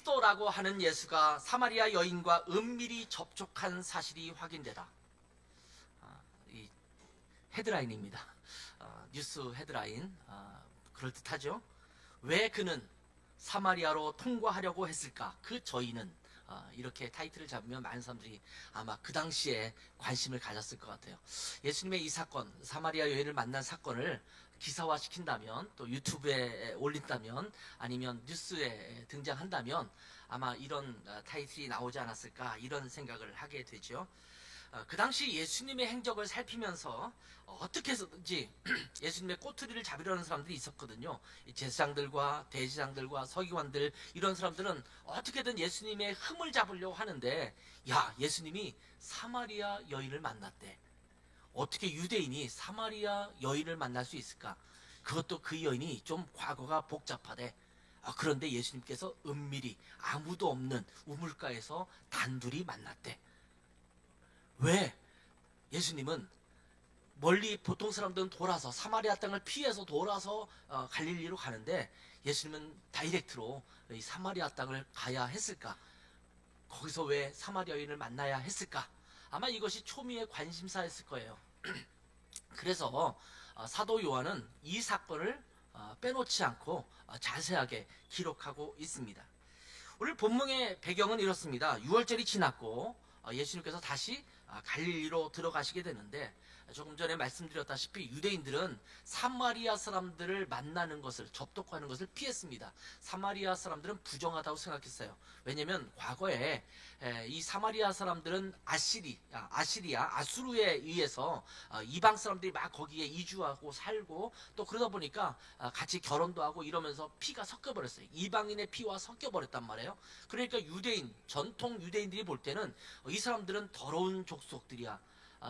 그리스도라고 하는 예수가 사마리아 여인과 은밀히 접촉한 사실이 확인되다. 이 헤드라인입니다. 뉴스 헤드라인. 그럴듯하죠. 왜 그는 사마리아로 통과하려고 했을까? 그 저희는 이렇게 타이틀을 잡으면 많은 사람들이 아마 그 당시에 관심을 가졌을 것 같아요. 예수님의 이 사건, 사마리아 여인을 만난 사건을 기사화시킨다면, 또 유튜브에 올린다면, 아니면 뉴스에 등장한다면 아마 이런 타이틀이 나오지 않았을까, 이런 생각을 하게 되죠. 그 당시 예수님의 행적을 살피면서 어떻게 해서든지 예수님의 꼬투리를 잡으려는 사람들이 있었거든요. 제사장들과 대제사장들과 서기관들, 이런 사람들은 어떻게든 예수님의 흠을 잡으려고 하는데, 야, 예수님이 사마리아 여인을 만났대. 어떻게 유대인이 사마리아 여인을 만날 수 있을까? 그것도 그 여인이 좀 과거가 복잡하대. 그런데 예수님께서 은밀히 아무도 없는 우물가에서 단둘이 만났대. 왜? 예수님은 멀리, 보통 사람들은 돌아서 사마리아 땅을 피해서 돌아서 갈릴리로 가는데, 예수님은 다이렉트로 이 사마리아 땅을 가야 했을까? 거기서 왜 사마리아 여인을 만나야 했을까? 아마 이것이 초미의 관심사였을 거예요. 그래서 사도 요한은 이 사건을 빼놓지 않고 자세하게 기록하고 있습니다. 오늘 본문의 배경은 이렇습니다. 6월절이 지났고 예수님께서 다시 갈릴리로 들어가시게 되는데, 조금 전에 말씀드렸다시피 유대인들은 사마리아 사람들을 만나는 것을, 접촉하는 것을 피했습니다. 사마리아 사람들은 부정하다고 생각했어요. 왜냐하면 과거에 이 사마리아 사람들은 아수르에 의해서 이방 사람들이 막 거기에 이주하고 살고, 또 그러다 보니까 같이 결혼도 하고 이러면서 피가 섞여버렸어요. 이방인의 피와 섞여버렸단 말이에요. 그러니까 전통 유대인들이 볼 때는 이 사람들은 더러운 족속들이야.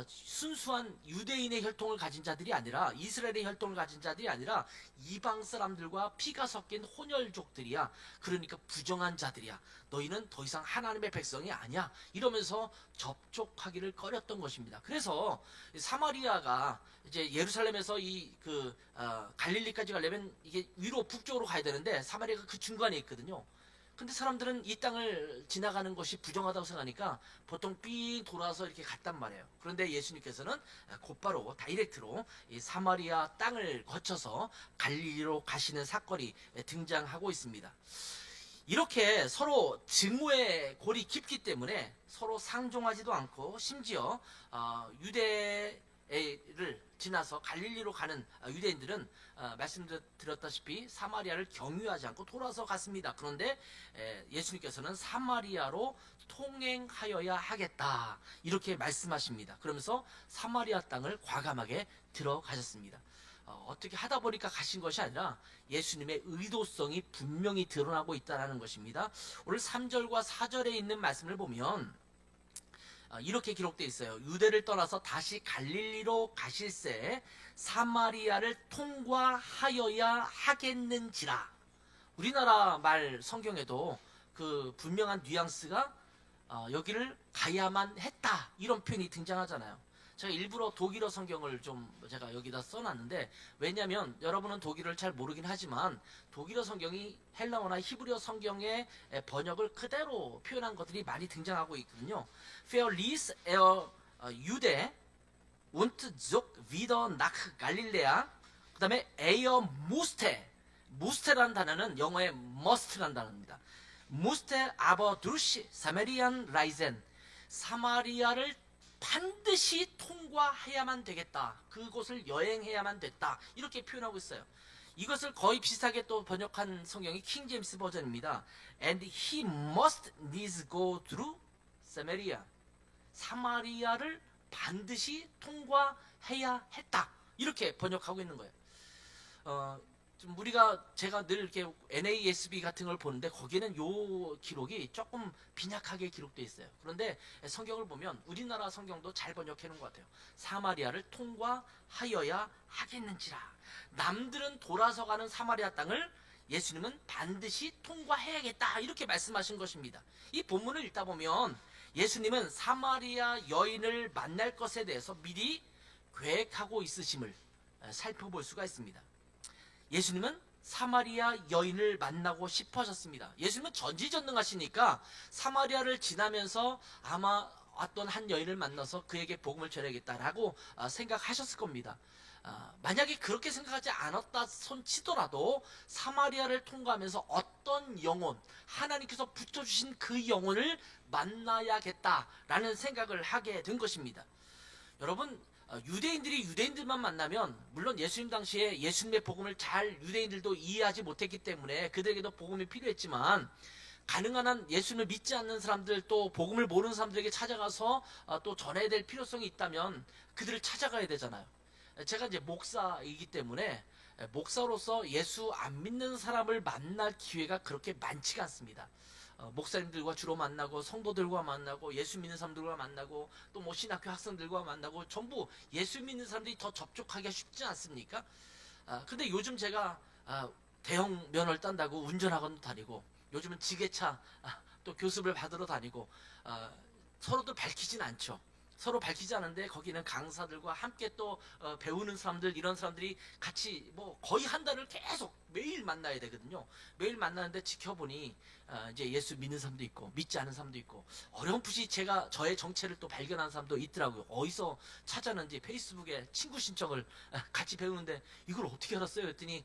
순수한 유대인의 혈통을 가진 자들이 아니라, 이스라엘의 혈통을 가진 자들이 아니라 이방 사람들과 피가 섞인 혼혈족들이야. 그러니까 부정한 자들이야. 너희는 더 이상 하나님의 백성이 아니야. 이러면서 접촉하기를 꺼렸던 것입니다. 그래서 사마리아가 이제 예루살렘에서 갈릴리까지 가려면 이게 위로 북쪽으로 가야 되는데, 사마리아가 그 중간에 있거든요. 근데 사람들은 이 땅을 지나가는 것이 부정하다고 생각하니까 보통 삥 돌아서 이렇게 갔단 말이에요. 그런데 예수님께서는 곧바로 다이렉트로 이 사마리아 땅을 거쳐서 갈릴리로 가시는 사건이 등장하고 있습니다. 이렇게 서로 증오의 골이 깊기 때문에 서로 상종하지도 않고, 심지어 유대를 지나서 갈릴리로 가는 유대인들은 말씀드렸다시피 사마리아를 경유하지 않고 돌아서 갔습니다. 그런데 예수님께서는 사마리아로 통행하여야 하겠다, 이렇게 말씀하십니다. 그러면서 사마리아 땅을 과감하게 들어가셨습니다. 어떻게 하다 보니까 가신 것이 아니라 예수님의 의도성이 분명히 드러나고 있다는 것입니다. 오늘 3절과 4절에 있는 말씀을 보면 이렇게 기록되어 있어요. 유대를 떠나서 다시 갈릴리로 가실새 사마리아를 통과하여야 하겠는지라. 우리나라 말 성경에도 그 분명한 뉘앙스가 여기를 가야만 했다, 이런 표현이 등장하잖아요. 제가 일부러 독일어 성경을 좀 제가 여기다 써놨는데, 왜냐하면 여러분은 독일어를 잘 모르긴 하지만 독일어 성경이 헬라어나 히브리어 성경의 번역을 그대로 표현한 것들이 많이 등장하고 있거든요. Für ließ Jude und zog wieder nach Galiläa. 그 다음에 무스테라는 단어는 영어의 must라는 단어입니다. musste aber durch Samarian reisen. 사마리아를 반드시 통과해야만 되겠다. 그곳을 여행해야만 됐다. 이렇게 표현하고 있어요. 이것을 거의 비슷하게 또 번역한 성경이 킹 제임스 버전입니다. And he must needs go through Samaria. 사마리아를 반드시 통과해야 했다, 이렇게 번역하고 있는 거예요. 좀 제가 늘 이렇게 NASB 같은 걸 보는데 거기에는 요 기록이 조금 빈약하게 기록되어 있어요. 그런데 성경을 보면 우리나라 성경도 잘 번역해 놓은 것 같아요. 사마리아를 통과하여야 하겠는지라. 남들은 돌아서 가는 사마리아 땅을 예수님은 반드시 통과해야겠다, 이렇게 말씀하신 것입니다. 이 본문을 읽다 보면 예수님은 사마리아 여인을 만날 것에 대해서 미리 계획하고 있으심을 살펴볼 수가 있습니다. 예수님은 사마리아 여인을 만나고 싶어 하셨습니다. 예수님은 전지전능하시니까 사마리아를 지나면서 아마 어떤 한 여인을 만나서 그에게 복음을 전해야겠다라고 생각하셨을 겁니다. 만약에 그렇게 생각하지 않았다 손치더라도 사마리아를 통과하면서 어떤 영혼, 하나님께서 붙여주신 그 영혼을 만나야겠다라는 생각을 하게 된 것입니다. 여러분, 유대인들이 유대인들만 만나면, 물론 예수님 당시에 예수님의 복음을 잘 유대인들도 이해하지 못했기 때문에 그들에게도 복음이 필요했지만, 가능한 한 예수님을 믿지 않는 사람들, 또 복음을 모르는 사람들에게 찾아가서 또 전해야 될 필요성이 있다면 그들을 찾아가야 되잖아요. 제가 이제 목사이기 때문에 목사로서 예수 안 믿는 사람을 만날 기회가 그렇게 많지가 않습니다. 목사님들과 주로 만나고 성도들과 만나고 예수 믿는 사람들과 만나고 또 뭐 신학교 학생들과 만나고 전부 예수 믿는 사람들이 더 접촉하기가 쉽지 않습니까? 근데 요즘 제가 대형 면허를 딴다고 운전학원도 다니고 요즘은 지게차 또 교습을 받으러 다니고 서로도 밝히진 않죠. 서로 밝히지 않은데 거기는 강사들과 함께 또 배우는 사람들, 이런 사람들이 같이 뭐 거의 한 달을 계속 매일 만나야 되거든요. 매일 만나는데 지켜보니 이제 예수 믿는 사람도 있고 믿지 않은 사람도 있고 어렴풋이 제가 저의 정체를 또 발견한 사람도 있더라고요. 어디서 찾았는지 페이스북에 친구 신청을 같이 배우는데 이걸 어떻게 알았어요? 했더니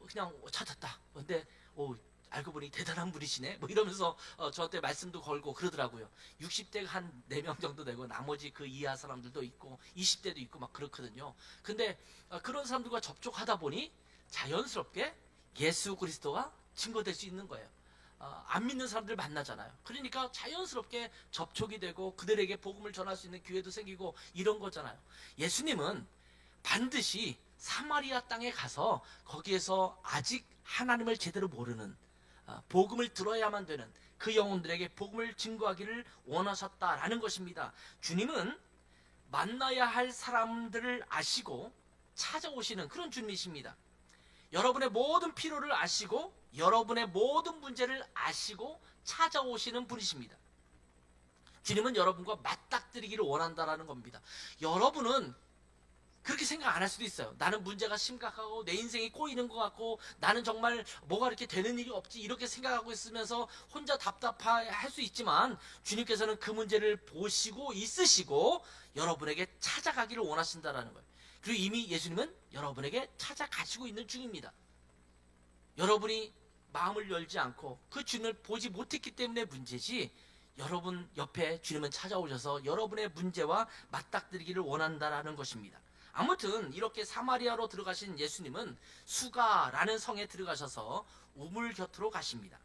그냥 찾았다. 근데 알고 보니 대단한 분이시네 뭐 이러면서 저한테 말씀도 걸고 그러더라고요. 60대가 한 4명 정도 되고 나머지 그 이하 사람들도 있고 20대도 있고 막 그렇거든요. 근데 그런 사람들과 접촉하다 보니 자연스럽게 예수 그리스도가 증거될 수 있는 거예요. 안 믿는 사람들 만나잖아요. 그러니까 자연스럽게 접촉이 되고 그들에게 복음을 전할 수 있는 기회도 생기고 이런 거잖아요. 예수님은 반드시 사마리아 땅에 가서 거기에서 아직 하나님을 제대로 모르는 복음을 들어야만 되는 그 영혼들에게 복음을 증거하기를 원하셨다라는 것입니다. 주님은 만나야 할 사람들을 아시고 찾아오시는 그런 주님이십니다. 여러분의 모든 필요를 아시고 여러분의 모든 문제를 아시고 찾아오시는 분이십니다. 주님은 여러분과 맞닥뜨리기를 원한다라는 겁니다. 여러분은 그렇게 생각 안 할 수도 있어요. 나는 문제가 심각하고 내 인생이 꼬이는 것 같고 나는 정말 뭐가 이렇게 되는 일이 없지 이렇게 생각하고 있으면서 혼자 답답할 수 있지만 주님께서는 그 문제를 보시고 있으시고 여러분에게 찾아가기를 원하신다라는 거예요. 그리고 이미 예수님은 여러분에게 찾아가시고 있는 중입니다. 여러분이 마음을 열지 않고 그 주님을 보지 못했기 때문에 문제지 여러분 옆에 주님은 찾아오셔서 여러분의 문제와 맞닥뜨리기를 원한다라는 것입니다. 아무튼 이렇게 사마리아로 들어가신 예수님은 수가라는 성에 들어가셔서 우물 곁으로 가십니다.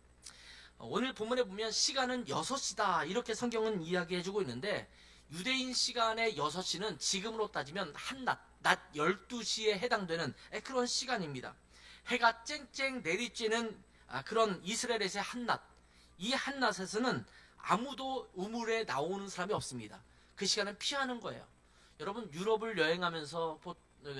오늘 본문에 보면 시간은 6시다 이렇게 성경은 이야기해주고 있는데 유대인 시간의 6시는 지금으로 따지면 한낮, 낮 12시에 해당되는 그런 시간입니다. 해가 쨍쨍 내리쬐는 그런 이스라엘에서의 한낮, 이 한낮에서는 아무도 우물에 나오는 사람이 없습니다. 그 시간은 피하는 거예요. 여러분 유럽을 여행하면서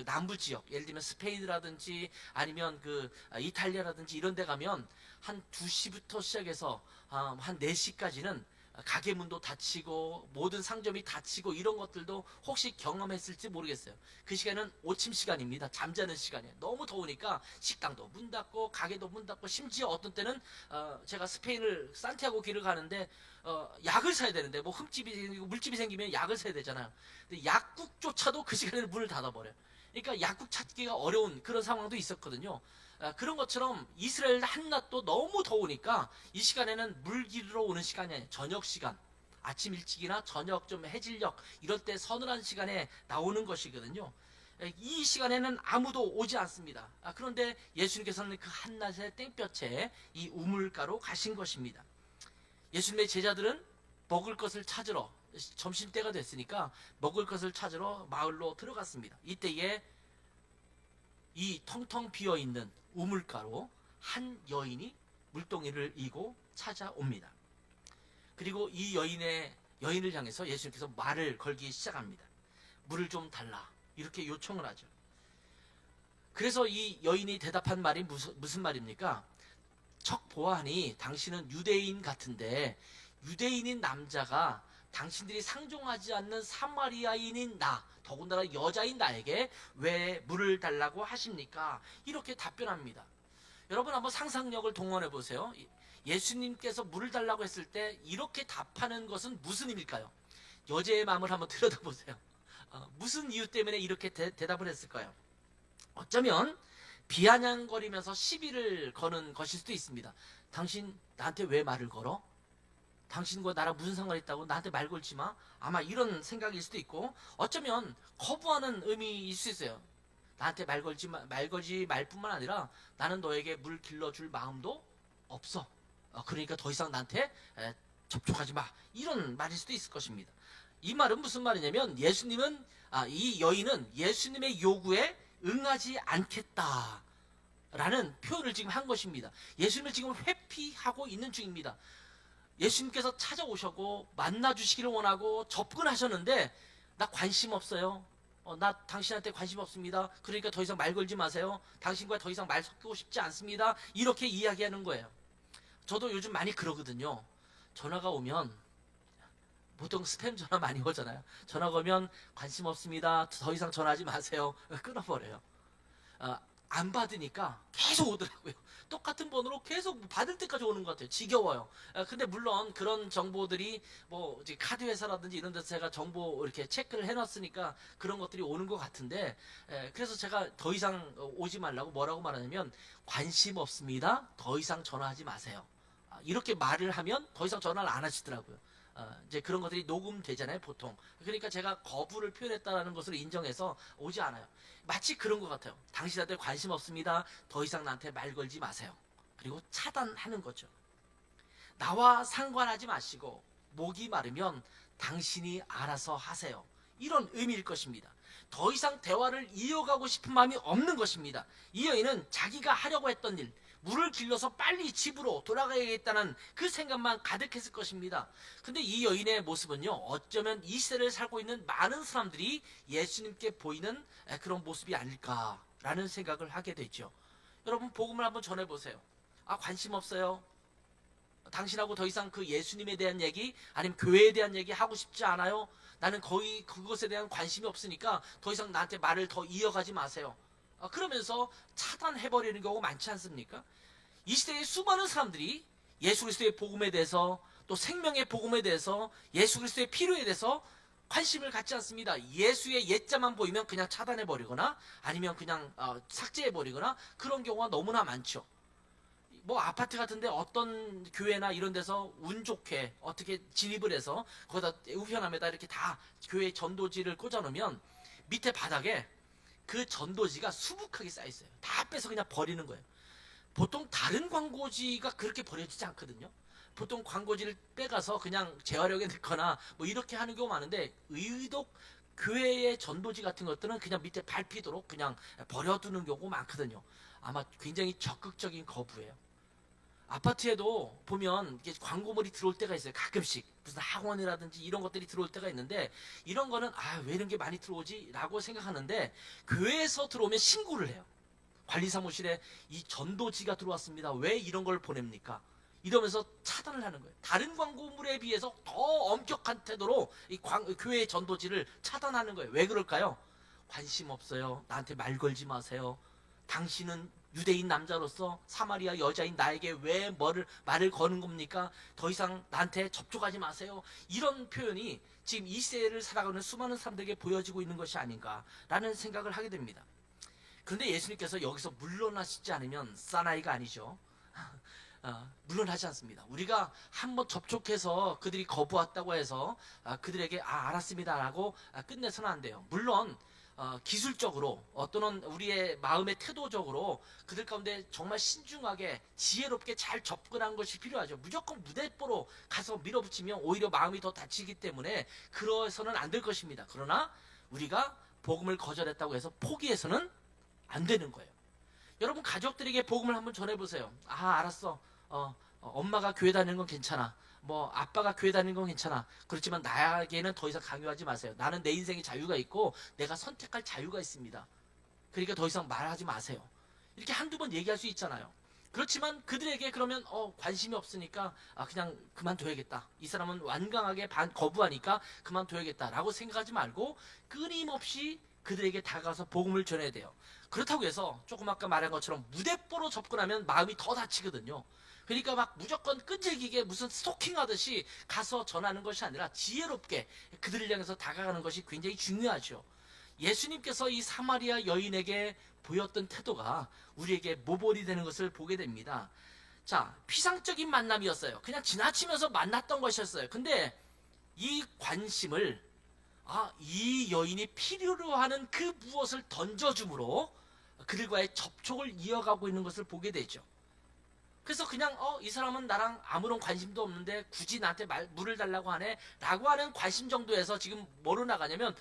남부 지역, 예를 들면 스페인이라든지 아니면 그 이탈리아라든지 이런 데 가면 한 2시부터 시작해서 한 4시까지는 가게 문도 닫히고 모든 상점이 닫히고 이런 것들도 혹시 경험했을지 모르겠어요. 그 시간은 오침 시간입니다. 잠자는 시간이에요. 너무 더우니까 식당도 문 닫고 가게도 문 닫고 심지어 어떤 때는 제가 스페인을 산티아고 길을 가는데 약을 사야 되는데 뭐 흠집이 생기고 물집이 생기면 약을 사야 되잖아요. 근데 약국조차도 그 시간에는 문을 닫아버려요. 그러니까 약국 찾기가 어려운 그런 상황도 있었거든요. 그런 것처럼 이스라엘 한낮도 너무 더우니까 이 시간에는 물 기르러 오는 시간이 아니에요. 저녁 시간, 아침 일찍이나 저녁 좀 해질녘 이럴 때 서늘한 시간에 나오는 것이거든요. 이 시간에는 아무도 오지 않습니다. 그런데 예수님께서는 그 한낮의 땡볕에 이 우물가로 가신 것입니다. 예수님의 제자들은 먹을 것을 찾으러 점심때가 됐으니까 먹을 것을 찾으러 마을로 들어갔습니다. 이때에 이 텅텅 비어있는 우물가로 한 여인이 물동이를 이고 찾아옵니다. 그리고 이 여인을 향해서 예수님께서 말을 걸기 시작합니다. 물을 좀 달라 이렇게 요청을 하죠. 그래서 이 여인이 대답한 말이 무슨 말입니까? 척 보아하니 당신은 유대인 같은데 유대인인 남자가 당신들이 상종하지 않는 사마리아인인 나, 더군다나 여자인 나에게 왜 물을 달라고 하십니까? 이렇게 답변합니다. 여러분 한번 상상력을 동원해 보세요. 예수님께서 물을 달라고 했을 때 이렇게 답하는 것은 무슨 의미일까요? 여자의 마음을 한번 들여다보세요. 무슨 이유 때문에 이렇게 대답을 했을까요? 어쩌면 비아냥거리면서 시비를 거는 것일 수도 있습니다. 당신 나한테 왜 말을 걸어? 당신과 나랑 무슨 상관이 있다고 나한테 말 걸지 마? 아마 이런 생각일 수도 있고, 어쩌면 거부하는 의미일 수 있어요. 나한테 말 걸지 말 뿐만 아니라 나는 너에게 물 길러줄 마음도 없어. 그러니까 더 이상 나한테 접촉하지 마. 이런 말일 수도 있을 것입니다. 이 말은 무슨 말이냐면, 이 여인은 예수님의 요구에 응하지 않겠다라는 표현을 지금 한 것입니다. 예수님을 지금 회피하고 있는 중입니다. 예수님께서 찾아오셔고 만나주시기를 원하고 접근하셨는데, 나 관심 없어요. 나 당신한테 관심 없습니다. 그러니까 더 이상 말 걸지 마세요. 당신과 더 이상 말 섞고 싶지 않습니다. 이렇게 이야기하는 거예요. 저도 요즘 많이 그러거든요. 전화가 오면, 보통 스팸 전화 많이 오잖아요. 전화가 오면 관심 없습니다. 더 이상 전화하지 마세요. 끊어버려요. 안 받으니까 계속 오더라고요. 똑같은 번호로 계속 받을 때까지 오는 것 같아요. 지겨워요. 근데 물론 그런 정보들이 뭐 카드 회사라든지 이런 데서 제가 정보 이렇게 체크를 해놨으니까 그런 것들이 오는 것 같은데, 그래서 제가 더 이상 오지 말라고 뭐라고 말하냐면, 관심 없습니다. 더 이상 전화하지 마세요. 이렇게 말을 하면 더 이상 전화를 안 하시더라고요. 이제 그런 것들이 녹음되잖아요, 보통. 그러니까 제가 거부를 표현했다는 것을 인정해서 오지 않아요. 마치 그런 것 같아요. 당신한테 관심 없습니다. 더 이상 나한테 말 걸지 마세요. 그리고 차단하는 거죠. 나와 상관하지 마시고 목이 마르면 당신이 알아서 하세요. 이런 의미일 것입니다. 더 이상 대화를 이어가고 싶은 마음이 없는 것입니다. 이 여인은 자기가 하려고 했던 일, 물을 길러서 빨리 집으로 돌아가야겠다는 그 생각만 가득했을 것입니다. 근데 이 여인의 모습은요, 어쩌면 이 시대를 살고 있는 많은 사람들이 예수님께 보이는 그런 모습이 아닐까라는 생각을 하게 되죠. 여러분, 복음을 한번 전해보세요. 관심 없어요. 당신하고 더 이상 그 예수님에 대한 얘기, 아니면 교회에 대한 얘기 하고 싶지 않아요. 나는 거의 그것에 대한 관심이 없으니까 더 이상 나한테 말을 더 이어가지 마세요. 그러면서 차단해버리는 경우가 많지 않습니까? 이 시대의 수많은 사람들이 예수 그리스도의 복음에 대해서, 또 생명의 복음에 대해서, 예수 그리스도의 필요에 대해서 관심을 갖지 않습니다. 예수의 예자만 보이면 그냥 차단해버리거나 아니면 그냥 삭제해버리거나, 그런 경우가 너무나 많죠. 뭐 아파트 같은데 어떤 교회나 이런 데서 운 좋게 어떻게 진입을 해서 거기다 우편함에다 이렇게 다 교회 전도지를 꽂아놓으면 밑에 바닥에 그 전도지가 수북하게 쌓여있어요. 다 빼서 그냥 버리는 거예요. 보통 다른 광고지가 그렇게 버려지지 않거든요. 보통 광고지를 빼가서 그냥 재활용에 넣거나 뭐 이렇게 하는 경우가 많은데, 의도록 교회의 전도지 같은 것들은 그냥 밑에 밟히도록 그냥 버려두는 경우가 많거든요. 아마 굉장히 적극적인 거부예요. 아파트에도 보면 이게 광고물이 들어올 때가 있어요. 가끔씩 무슨 학원이라든지 이런 것들이 들어올 때가 있는데, 이런 거는 왜 이런 게 많이 들어오지? 라고 생각하는데, 교회에서 들어오면 신고를 해요. 관리사무실에 이 전도지가 들어왔습니다. 왜 이런 걸 보냅니까? 이러면서 차단을 하는 거예요. 다른 광고물에 비해서 더 엄격한 태도로 이 교회의 전도지를 차단하는 거예요. 왜 그럴까요? 관심 없어요. 나한테 말 걸지 마세요. 당신은 유대인 남자로서 사마리아 여자인 나에게 왜 말을 거는 겁니까? 더 이상 나한테 접촉하지 마세요. 이런 표현이 지금 이 시대를 살아가는 수많은 사람들에게 보여지고 있는 것이 아닌가라는 생각을 하게 됩니다. 그런데 예수님께서 여기서 물러나시지 않으면 사나이가 아니죠. 물러나지 않습니다. 우리가 한번 접촉해서 그들이 거부했다고 해서 그들에게 알았습니다 라고 끝내서는 안 돼요. 물론 기술적으로 또는 우리의 마음의 태도적으로 그들 가운데 정말 신중하게 지혜롭게 잘 접근한 것이 필요하죠. 무조건 무대뽀로 가서 밀어붙이면 오히려 마음이 더 다치기 때문에 그러서는 안 될 것입니다. 그러나 우리가 복음을 거절했다고 해서 포기해서는 안 되는 거예요. 여러분, 가족들에게 복음을 한번 전해보세요. 알았어. 엄마가 교회 다니는 건 괜찮아. 뭐 아빠가 교회 다니는 건 괜찮아. 그렇지만 나에게는 더 이상 강요하지 마세요. 나는 내 인생에 자유가 있고 내가 선택할 자유가 있습니다. 그러니까 더 이상 말하지 마세요. 이렇게 한두 번 얘기할 수 있잖아요. 그렇지만 그들에게 그러면 관심이 없으니까 그냥 그만둬야겠다. 이 사람은 완강하게 거부하니까 그만둬야겠다라고 생각하지 말고, 끊임없이 그들에게 다가가서 복음을 전해야 돼요. 그렇다고 해서 조금 아까 말한 것처럼 무대뽀로 접근하면 마음이 더 다치거든요. 그러니까 막 무조건 끈질기게 무슨 스토킹하듯이 가서 전하는 것이 아니라 지혜롭게 그들을 향해서 다가가는 것이 굉장히 중요하죠. 예수님께서 이 사마리아 여인에게 보였던 태도가 우리에게 모범이 되는 것을 보게 됩니다. 자, 피상적인 만남이었어요. 그냥 지나치면서 만났던 것이었어요. 근데 이 관심을 이 여인이 필요로 하는 그 무엇을 던져줌으로 그들과의 접촉을 이어가고 있는 것을 보게 되죠. 그래서 그냥 이 사람은 나랑 아무런 관심도 없는데 굳이 나한테 물을 달라고 하네 라고 하는 관심 정도에서 지금 뭐로 나가냐면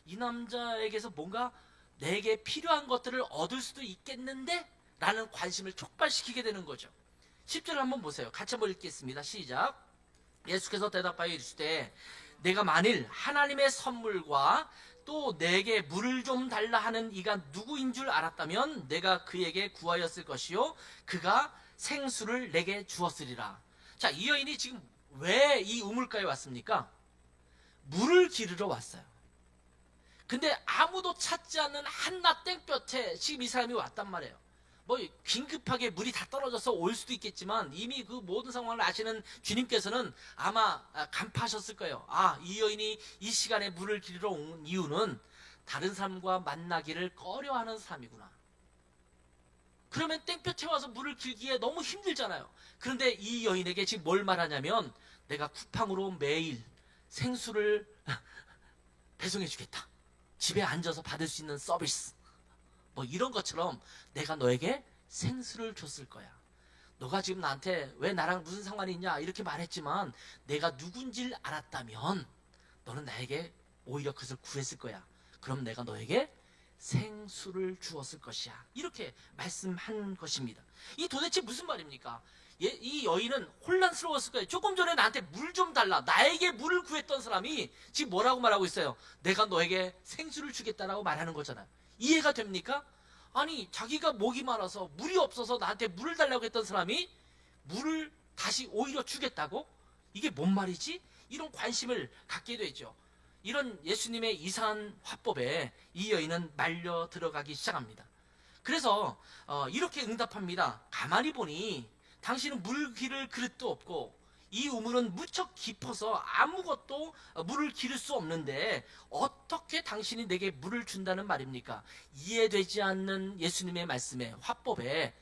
이 남자에게서 뭔가 내게 필요한 것들을 얻을 수도 있겠는데? 라는 관심을 촉발시키게 되는 거죠. 10절 한번 보세요. 같이 한번 읽겠습니다. 시작. 예수께서 대답하여 이르시되 내가 만일 하나님의 선물과 또 내게 물을 좀 달라 하는 이가 누구인 줄 알았다면 내가 그에게 구하였을 것이요 그가 생수를 내게 주었으리라. 자, 이 여인이 지금 왜 이 우물가에 왔습니까? 물을 기르러 왔어요. 근데 아무도 찾지 않는 한낱 땡볕에 지금 이 사람이 왔단 말이에요. 뭐 긴급하게 물이 다 떨어져서 올 수도 있겠지만 이미 그 모든 상황을 아시는 주님께서는 아마 간파하셨을 거예요. 이 여인이 이 시간에 물을 기르러 온 이유는 다른 사람과 만나기를 꺼려하는 사람이구나. 그러면 땡볕에 와서 물을 길기에 너무 힘들잖아요. 그런데 이 여인에게 지금 뭘 말하냐면 내가 쿠팡으로 매일 생수를 배송해 주겠다. 집에 앉아서 받을 수 있는 서비스. 뭐 이런 것처럼 내가 너에게 생수를 줬을 거야. 너가 지금 나한테 왜 나랑 무슨 상관이 있냐 이렇게 말했지만 내가 누군지를 알았다면 너는 나에게 오히려 그것을 구했을 거야. 그럼 내가 너에게 생수를 주었을 것이야. 이렇게 말씀한 것입니다. 이 도대체 무슨 말입니까? 이 여인은 혼란스러웠을 거예요. 조금 전에 나한테 물 좀 달라. 나에게 물을 구했던 사람이 지금 뭐라고 말하고 있어요? 내가 너에게 생수를 주겠다라고 말하는 거잖아요. 이해가 됩니까? 아니, 자기가 목이 말아서 물이 없어서 나한테 물을 달라고 했던 사람이 물을 다시 오히려 주겠다고? 이게 뭔 말이지? 이런 관심을 갖게 되죠. 이런 예수님의 이상한 화법에 이 여인은 말려 들어가기 시작합니다. 그래서 이렇게 응답합니다. 가만히 보니 당신은 물 기를 그릇도 없고 이 우물은 무척 깊어서 아무것도 물을 기를 수 없는데 어떻게 당신이 내게 물을 준다는 말입니까? 이해되지 않는 예수님의 말씀에 화법에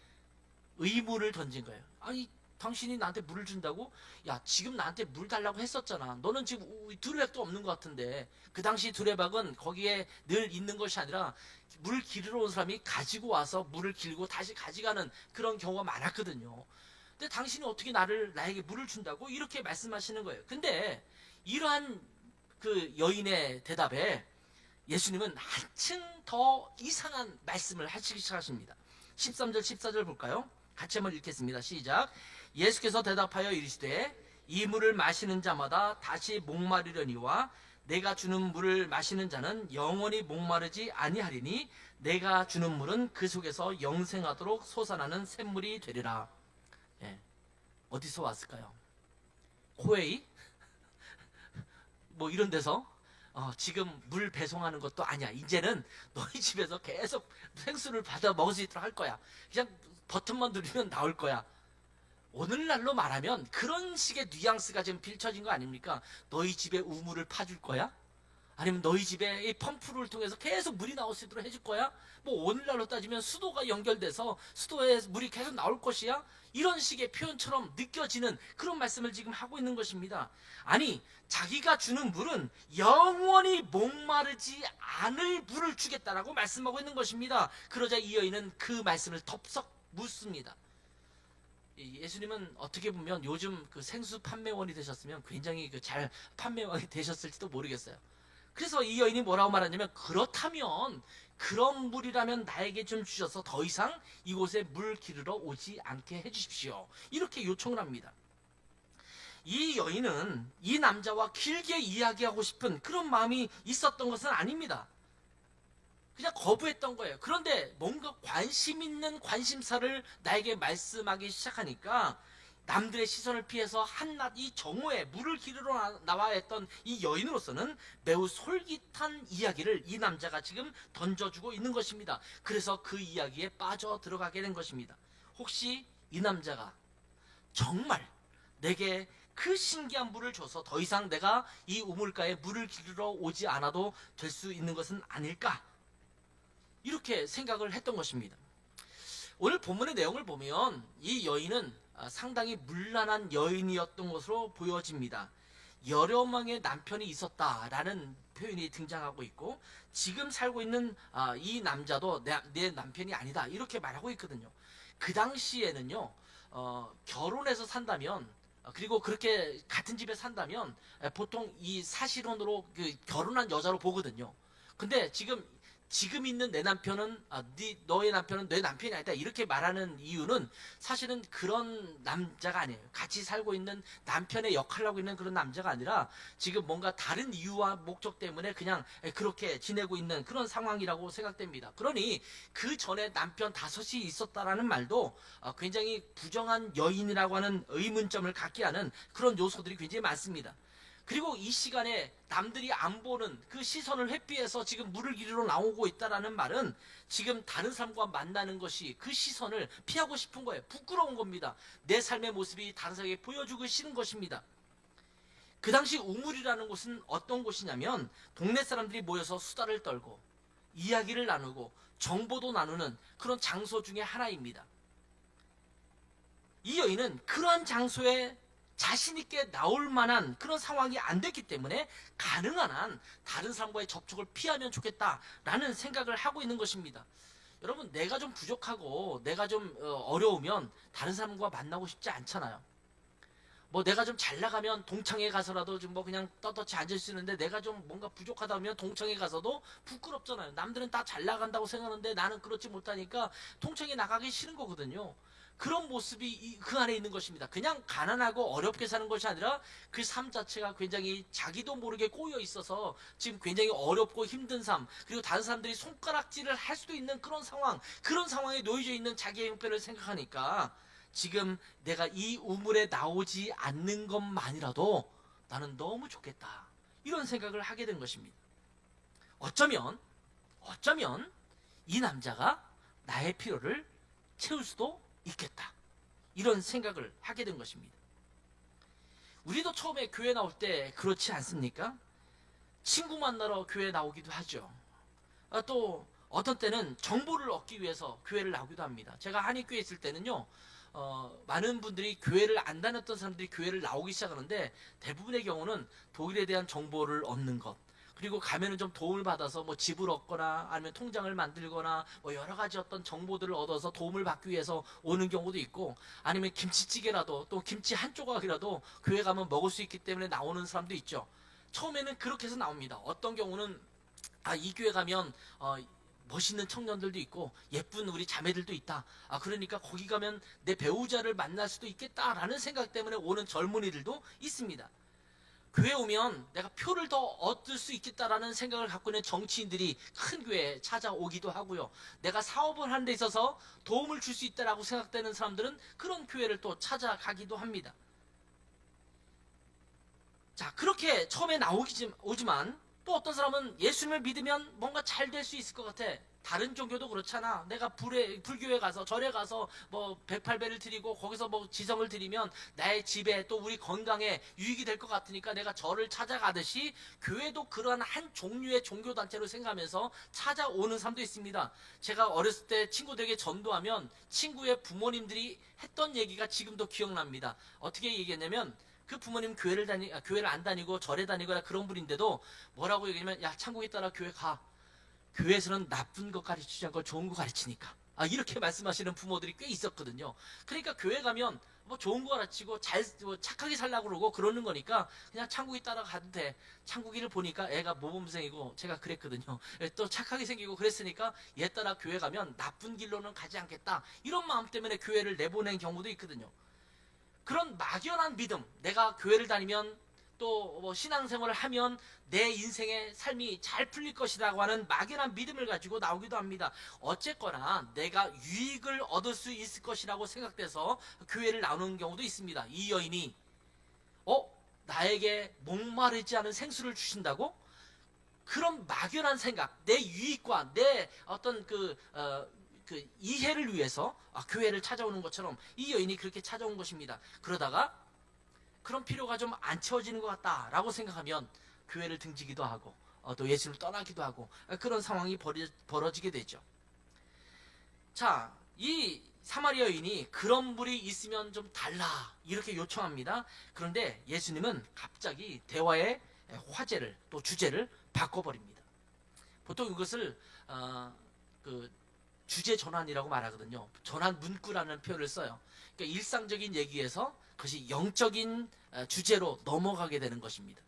의문을 던진 거예요. 아니, 당신이 나한테 물을 준다고? 야, 지금 나한테 물 달라고 했었잖아. 너는 지금 두레박도 없는 것 같은데. 그 당시 두레박은 거기에 늘 있는 것이 아니라 물 기르러 온 사람이 가지고 와서 물을 길고 다시 가져가는 그런 경우가 많았거든요. 근데 당신이 어떻게 나에게 물을 준다고? 이렇게 말씀하시는 거예요. 근데 이러한 그 여인의 대답에 예수님은 한층 더 이상한 말씀을 하시기 시작하십니다. 13절 14절 볼까요? 같이 한번 읽겠습니다. 시작. 예수께서 대답하여 이르시되 이 물을 마시는 자마다 다시 목마르려니와 내가 주는 물을 마시는 자는 영원히 목마르지 아니하리니 내가 주는 물은 그 속에서 영생하도록 솟아나는 샘물이 되리라. 어디서 왔을까요? 코웨이? 뭐 이런 데서 지금 물 배송하는 것도 아니야. 이제는 너희 집에서 계속 생수를 받아 먹을 수 있도록 할 거야. 그냥 버튼만 누르면 나올 거야. 오늘날로 말하면 그런 식의 뉘앙스가 지금 비춰진 거 아닙니까? 너희 집에 우물을 파줄 거야? 아니면 너희 집에 이 펌프를 통해서 계속 물이 나올 수 있도록 해줄 거야? 뭐 오늘날로 따지면 수도가 연결돼서 수도에 물이 계속 나올 것이야? 이런 식의 표현처럼 느껴지는 그런 말씀을 지금 하고 있는 것입니다. 아니, 자기가 주는 물은 영원히 목마르지 않을 물을 주겠다라고 말씀하고 있는 것입니다. 그러자 이 여인은 그 말씀을 덥석 묻습니다. 예수님은 어떻게 보면 요즘 그 생수 판매원이 되셨으면 굉장히 잘 판매원이 되셨을지도 모르겠어요. 그래서 이 여인이 뭐라고 말하냐면 그렇다면 그런 물이라면 나에게 좀 주셔서 더 이상 이곳에 물 기르러 오지 않게 해주십시오. 이렇게 요청을 합니다. 이 여인은 이 남자와 길게 이야기하고 싶은 그런 마음이 있었던 것은 아닙니다. 그냥 거부했던 거예요. 그런데 뭔가 관심 있는 관심사를 나에게 말씀하기 시작하니까 남들의 시선을 피해서 한낱 이 정오에 물을 기르러 나와야 했던 이 여인으로서는 매우 솔깃한 이야기를 이 남자가 지금 던져주고 있는 것입니다. 그래서 그 이야기에 빠져 들어가게 된 것입니다. 혹시 이 남자가 정말 내게 그 신기한 물을 줘서 더 이상 내가 이 우물가에 물을 기르러 오지 않아도 될 수 있는 것은 아닐까? 이렇게 생각을 했던 것입니다. 오늘 본문의 내용을 보면 이 여인은 상당히 문란한 여인이었던 것으로 보여집니다. 여러 명의 남편이 있었다라는 표현이 등장하고 있고, 지금 살고 있는 이 남자도 내 남편이 아니다 이렇게 말하고 있거든요. 그 당시에는요, 결혼해서 산다면, 그리고 그렇게 같은 집에 산다면 보통 이 사실혼으로 결혼한 여자로 보거든요. 근데 지금 있는 내 남편은 너의 남편은 내 남편이 아니다 이렇게 말하는 이유는 사실은 그런 남자가 아니에요. 같이 살고 있는 남편의 역할을 하고 있는 그런 남자가 아니라 지금 뭔가 다른 이유와 목적 때문에 그냥 그렇게 지내고 있는 그런 상황이라고 생각됩니다. 그러니 그 전에 남편 5이 있었다라는 말도 굉장히 부정한 여인이라고 하는 의문점을 갖게 하는 그런 요소들이 굉장히 많습니다. 그리고 이 시간에 남들이 안 보는 그 시선을 회피해서 지금 물을 기르러 나오고 있다라는 말은 지금 다른 사람과 만나는 것이 그 시선을 피하고 싶은 거예요. 부끄러운 겁니다. 내 삶의 모습이 다른 사람에게 보여주기 싫은 것입니다. 그 당시 우물이라는 곳은 어떤 곳이냐면 동네 사람들이 모여서 수다를 떨고 이야기를 나누고 정보도 나누는 그런 장소 중에 하나입니다. 이 여인은 그러한 장소에 자신있게 나올 만한 그런 상황이 안 됐기 때문에 가능한 한 다른 사람과의 접촉을 피하면 좋겠다라는 생각을 하고 있는 것입니다. 여러분, 내가 좀 부족하고 내가 좀 어려우면 다른 사람과 만나고 싶지 않잖아요. 뭐 내가 좀 잘 나가면 동창회 가서라도 좀 뭐 그냥 떳떳이 앉을 수 있는데, 내가 좀 뭔가 부족하다 면 동창회 가서도 부끄럽잖아요. 남들은 다 잘 나간다고 생각하는데 나는 그렇지 못하니까 동창회 나가기 싫은 거거든요. 그런 모습이 그 안에 있는 것입니다. 그냥 가난하고 어렵게 사는 것이 아니라 그 삶 자체가 굉장히 자기도 모르게 꼬여 있어서 지금 굉장히 어렵고 힘든 삶, 그리고 다른 사람들이 손가락질을 할 수도 있는 그런 상황, 그런 상황에 놓여져 있는 자기의 형편을 생각하니까 지금 내가 이 우물에 나오지 않는 것만이라도 나는 너무 좋겠다, 이런 생각을 하게 된 것입니다. 어쩌면 이 남자가 나의 필요를 채울 수도 있겠다, 이런 생각을 하게 된 것입니다. 우리도 처음에 교회 나올 때 그렇지 않습니까? 친구 만나러 교회 나오기도 하죠. 또 어떤 때는 정보를 얻기 위해서 교회를 나오기도 합니다. 제가 한인교회에 있을 때는요, 많은 분들이 교회를 안 다녔던 사람들이 교회를 나오기 시작하는데, 대부분의 경우는 독일에 대한 정보를 얻는 것, 그리고 가면은 좀 도움을 받아서 뭐 집을 얻거나 아니면 통장을 만들거나 뭐 여러 가지 어떤 정보들을 얻어서 도움을 받기 위해서 오는 경우도 있고, 아니면 김치찌개라도 또 김치 한 조각이라도 교회 가면 먹을 수 있기 때문에 나오는 사람도 있죠. 처음에는 그렇게 해서 나옵니다. 어떤 경우는 이 교회 가면 멋있는 청년들도 있고 예쁜 우리 자매들도 있다. 그러니까 거기 가면 내 배우자를 만날 수도 있겠다라는 생각 때문에 오는 젊은이들도 있습니다. 교회 오면 내가 표를 더 얻을 수 있겠다라는 생각을 갖고 있는 정치인들이 큰 교회에 찾아오기도 하고요. 내가 사업을 하는 데 있어서 도움을 줄 수 있다라고 생각되는 사람들은 그런 교회를 또 찾아가기도 합니다. 자, 그렇게 처음에 오지만 또 어떤 사람은 예수님을 믿으면 뭔가 잘 될 수 있을 것 같아. 다른 종교도 그렇잖아. 내가 불교에 가서 절에 가서 뭐 108배를 드리고 거기서 뭐 지성을 드리면 나의 집에 또 우리 건강에 유익이 될 것 같으니까 내가 절을 찾아가듯이 교회도 그러한 한 종류의 종교단체로 생각하면서 찾아오는 사람도 있습니다. 제가 어렸을 때 친구들에게 전도하면 친구의 부모님들이 했던 얘기가 지금도 기억납니다. 어떻게 얘기했냐면, 그 부모님 교회를 안 다니고 절에 다니거나 그런 분인데도 뭐라고 얘기하냐면, 야, 창국에 따라 교회 가. 교회에서는 나쁜 거 가르치지 않고 좋은 거 가르치니까. 이렇게 말씀하시는 부모들이 꽤 있었거든요. 그러니까 교회 가면 뭐 좋은 거 가르치고 착하게 살라고 그러고 그러는 거니까 그냥 창국이 따라가도 돼. 창국이를 보니까 애가 모범생이고 제가 그랬거든요. 또 착하게 생기고 그랬으니까 얘 따라 교회 가면 나쁜 길로는 가지 않겠다, 이런 마음 때문에 교회를 내보낸 경우도 있거든요. 그런 막연한 믿음, 내가 교회를 다니면 또 뭐 신앙생활을 하면 내 인생의 삶이 잘 풀릴 것이라고 하는 막연한 믿음을 가지고 나오기도 합니다. 어쨌거나 내가 유익을 얻을 수 있을 것이라고 생각돼서 교회를 나오는 경우도 있습니다. 이 여인이 나에게 목마르지 않은 생수를 주신다고? 그런 막연한 생각, 내 유익과 내 어떤 그 이해를 위해서 교회를 찾아오는 것처럼 이 여인이 그렇게 찾아온 것입니다. 그러다가 그런 필요가 좀 안 채워지는 것 같다라고 생각하면 교회를 등지기도 하고 또 예수를 떠나기도 하고 그런 상황이 벌어지게 되죠. 자, 이 사마리아 여인이 그런 물이 있으면 좀 달라 이렇게 요청합니다. 그런데 예수님은 갑자기 대화의 화제를 또 주제를 바꿔버립니다. 보통 이것을 그 주제 전환이라고 말하거든요. 전환 문구라는 표현을 써요. 그러니까 일상적인 얘기에서 그것이 영적인 주제로 넘어가게 되는 것입니다.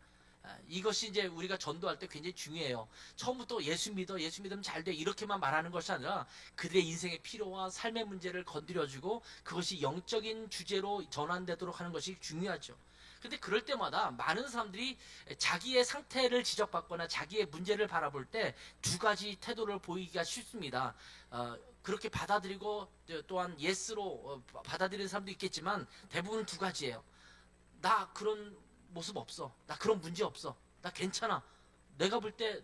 이것이 이제 우리가 전도할 때 굉장히 중요해요. 처음부터 예수 믿으면 잘 돼 이렇게만 말하는 것이 아니라 그들의 인생의 필요와 삶의 문제를 건드려주고 그것이 영적인 주제로 전환되도록 하는 것이 중요하죠. 근데 그럴 때마다 많은 사람들이 자기의 상태를 지적받거나 자기의 문제를 바라볼 때 두 가지 태도를 보이기가 쉽습니다. 그렇게 받아들이고 또한 예스로 받아들이는 사람도 있겠지만 대부분 두 가지예요. 나 그런 모습 없어. 나 그런 문제 없어. 나 괜찮아. 너가 볼 때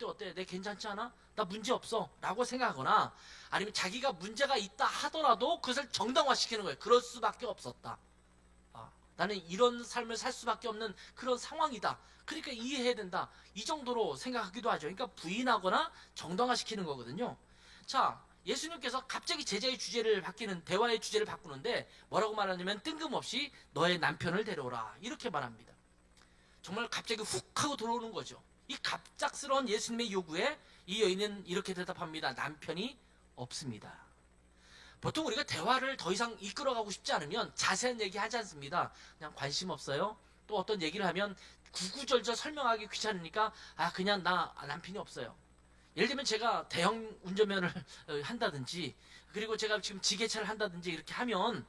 어때? 내 괜찮지 않아? 나 문제 없어. 라고 생각하거나 아니면 자기가 문제가 있다 하더라도 그것을 정당화시키는 거예요. 그럴 수밖에 없었다. 나는 이런 삶을 살 수밖에 없는 그런 상황이다. 그러니까 이해해야 된다. 이 정도로 생각하기도 하죠. 그러니까 부인하거나 정당화시키는 거거든요. 자, 예수님께서 갑자기 제자의 주제를 대화의 주제를 바꾸는데 뭐라고 말하냐면 뜬금없이 너의 남편을 데려오라. 이렇게 말합니다. 정말 갑자기 훅 하고 들어오는 거죠. 이 갑작스러운 예수님의 요구에 이 여인은 이렇게 대답합니다. 남편이 없습니다. 보통 우리가 대화를 더 이상 이끌어가고 싶지 않으면 자세한 얘기 하지 않습니다. 그냥 관심 없어요. 또 어떤 얘기를 하면 구구절절 설명하기 귀찮으니까 그냥 나 남편이 없어요. 예를 들면 제가 대형 운전면을 한다든지 그리고 제가 지금 지게차를 한다든지 이렇게 하면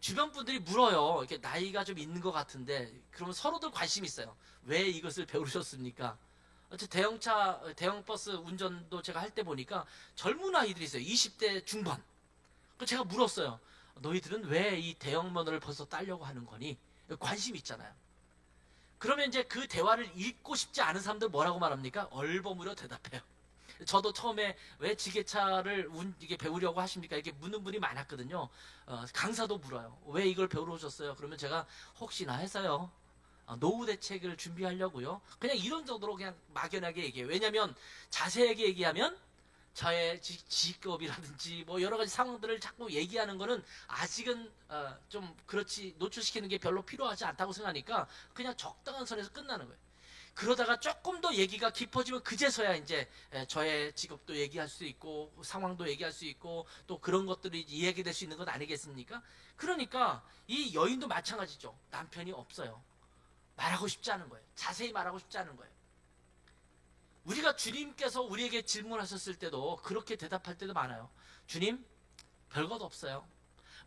주변 분들이 물어요. 이렇게 나이가 좀 있는 것 같은데 그러면 서로들 관심이 있어요. 왜 이것을 배우셨습니까? 대형 버스 운전도 제가 할 때 보니까 젊은 아이들이 있어요. 20대 중반. 제가 물었어요. 너희들은 왜 이 대형 면허를 벌써 따려고 하는 거니? 관심 있잖아요. 그러면 이제 그 대화를 읽고 싶지 않은 사람들 뭐라고 말합니까? 얼버무려 대답해요. 저도 처음에 왜 지게차를 이게 배우려고 하십니까? 이렇게 묻는 분이 많았거든요. 강사도 물어요. 왜 이걸 배우러 오셨어요? 그러면 제가 혹시나 해서요. 노후 대책을 준비하려고요. 그냥 이런 정도로 그냥 막연하게 얘기해요. 왜냐하면 자세하게 얘기하면 저의 직업이라든지 뭐 여러 가지 상황들을 자꾸 얘기하는 거는 아직은 좀 그렇지 노출시키는 게 별로 필요하지 않다고 생각하니까 그냥 적당한 선에서 끝나는 거예요. 그러다가 조금 더 얘기가 깊어지면 그제서야 이제 저의 직업도 얘기할 수 있고 상황도 얘기할 수 있고 또 그런 것들이 이야기될 수 있는 것 아니겠습니까? 그러니까 이 여인도 마찬가지죠. 남편이 없어요. 말하고 싶지 않은 거예요. 자세히 말하고 싶지 않은 거예요. 우리가 주님께서 우리에게 질문하셨을 때도 그렇게 대답할 때도 많아요. 주님, 별것 없어요.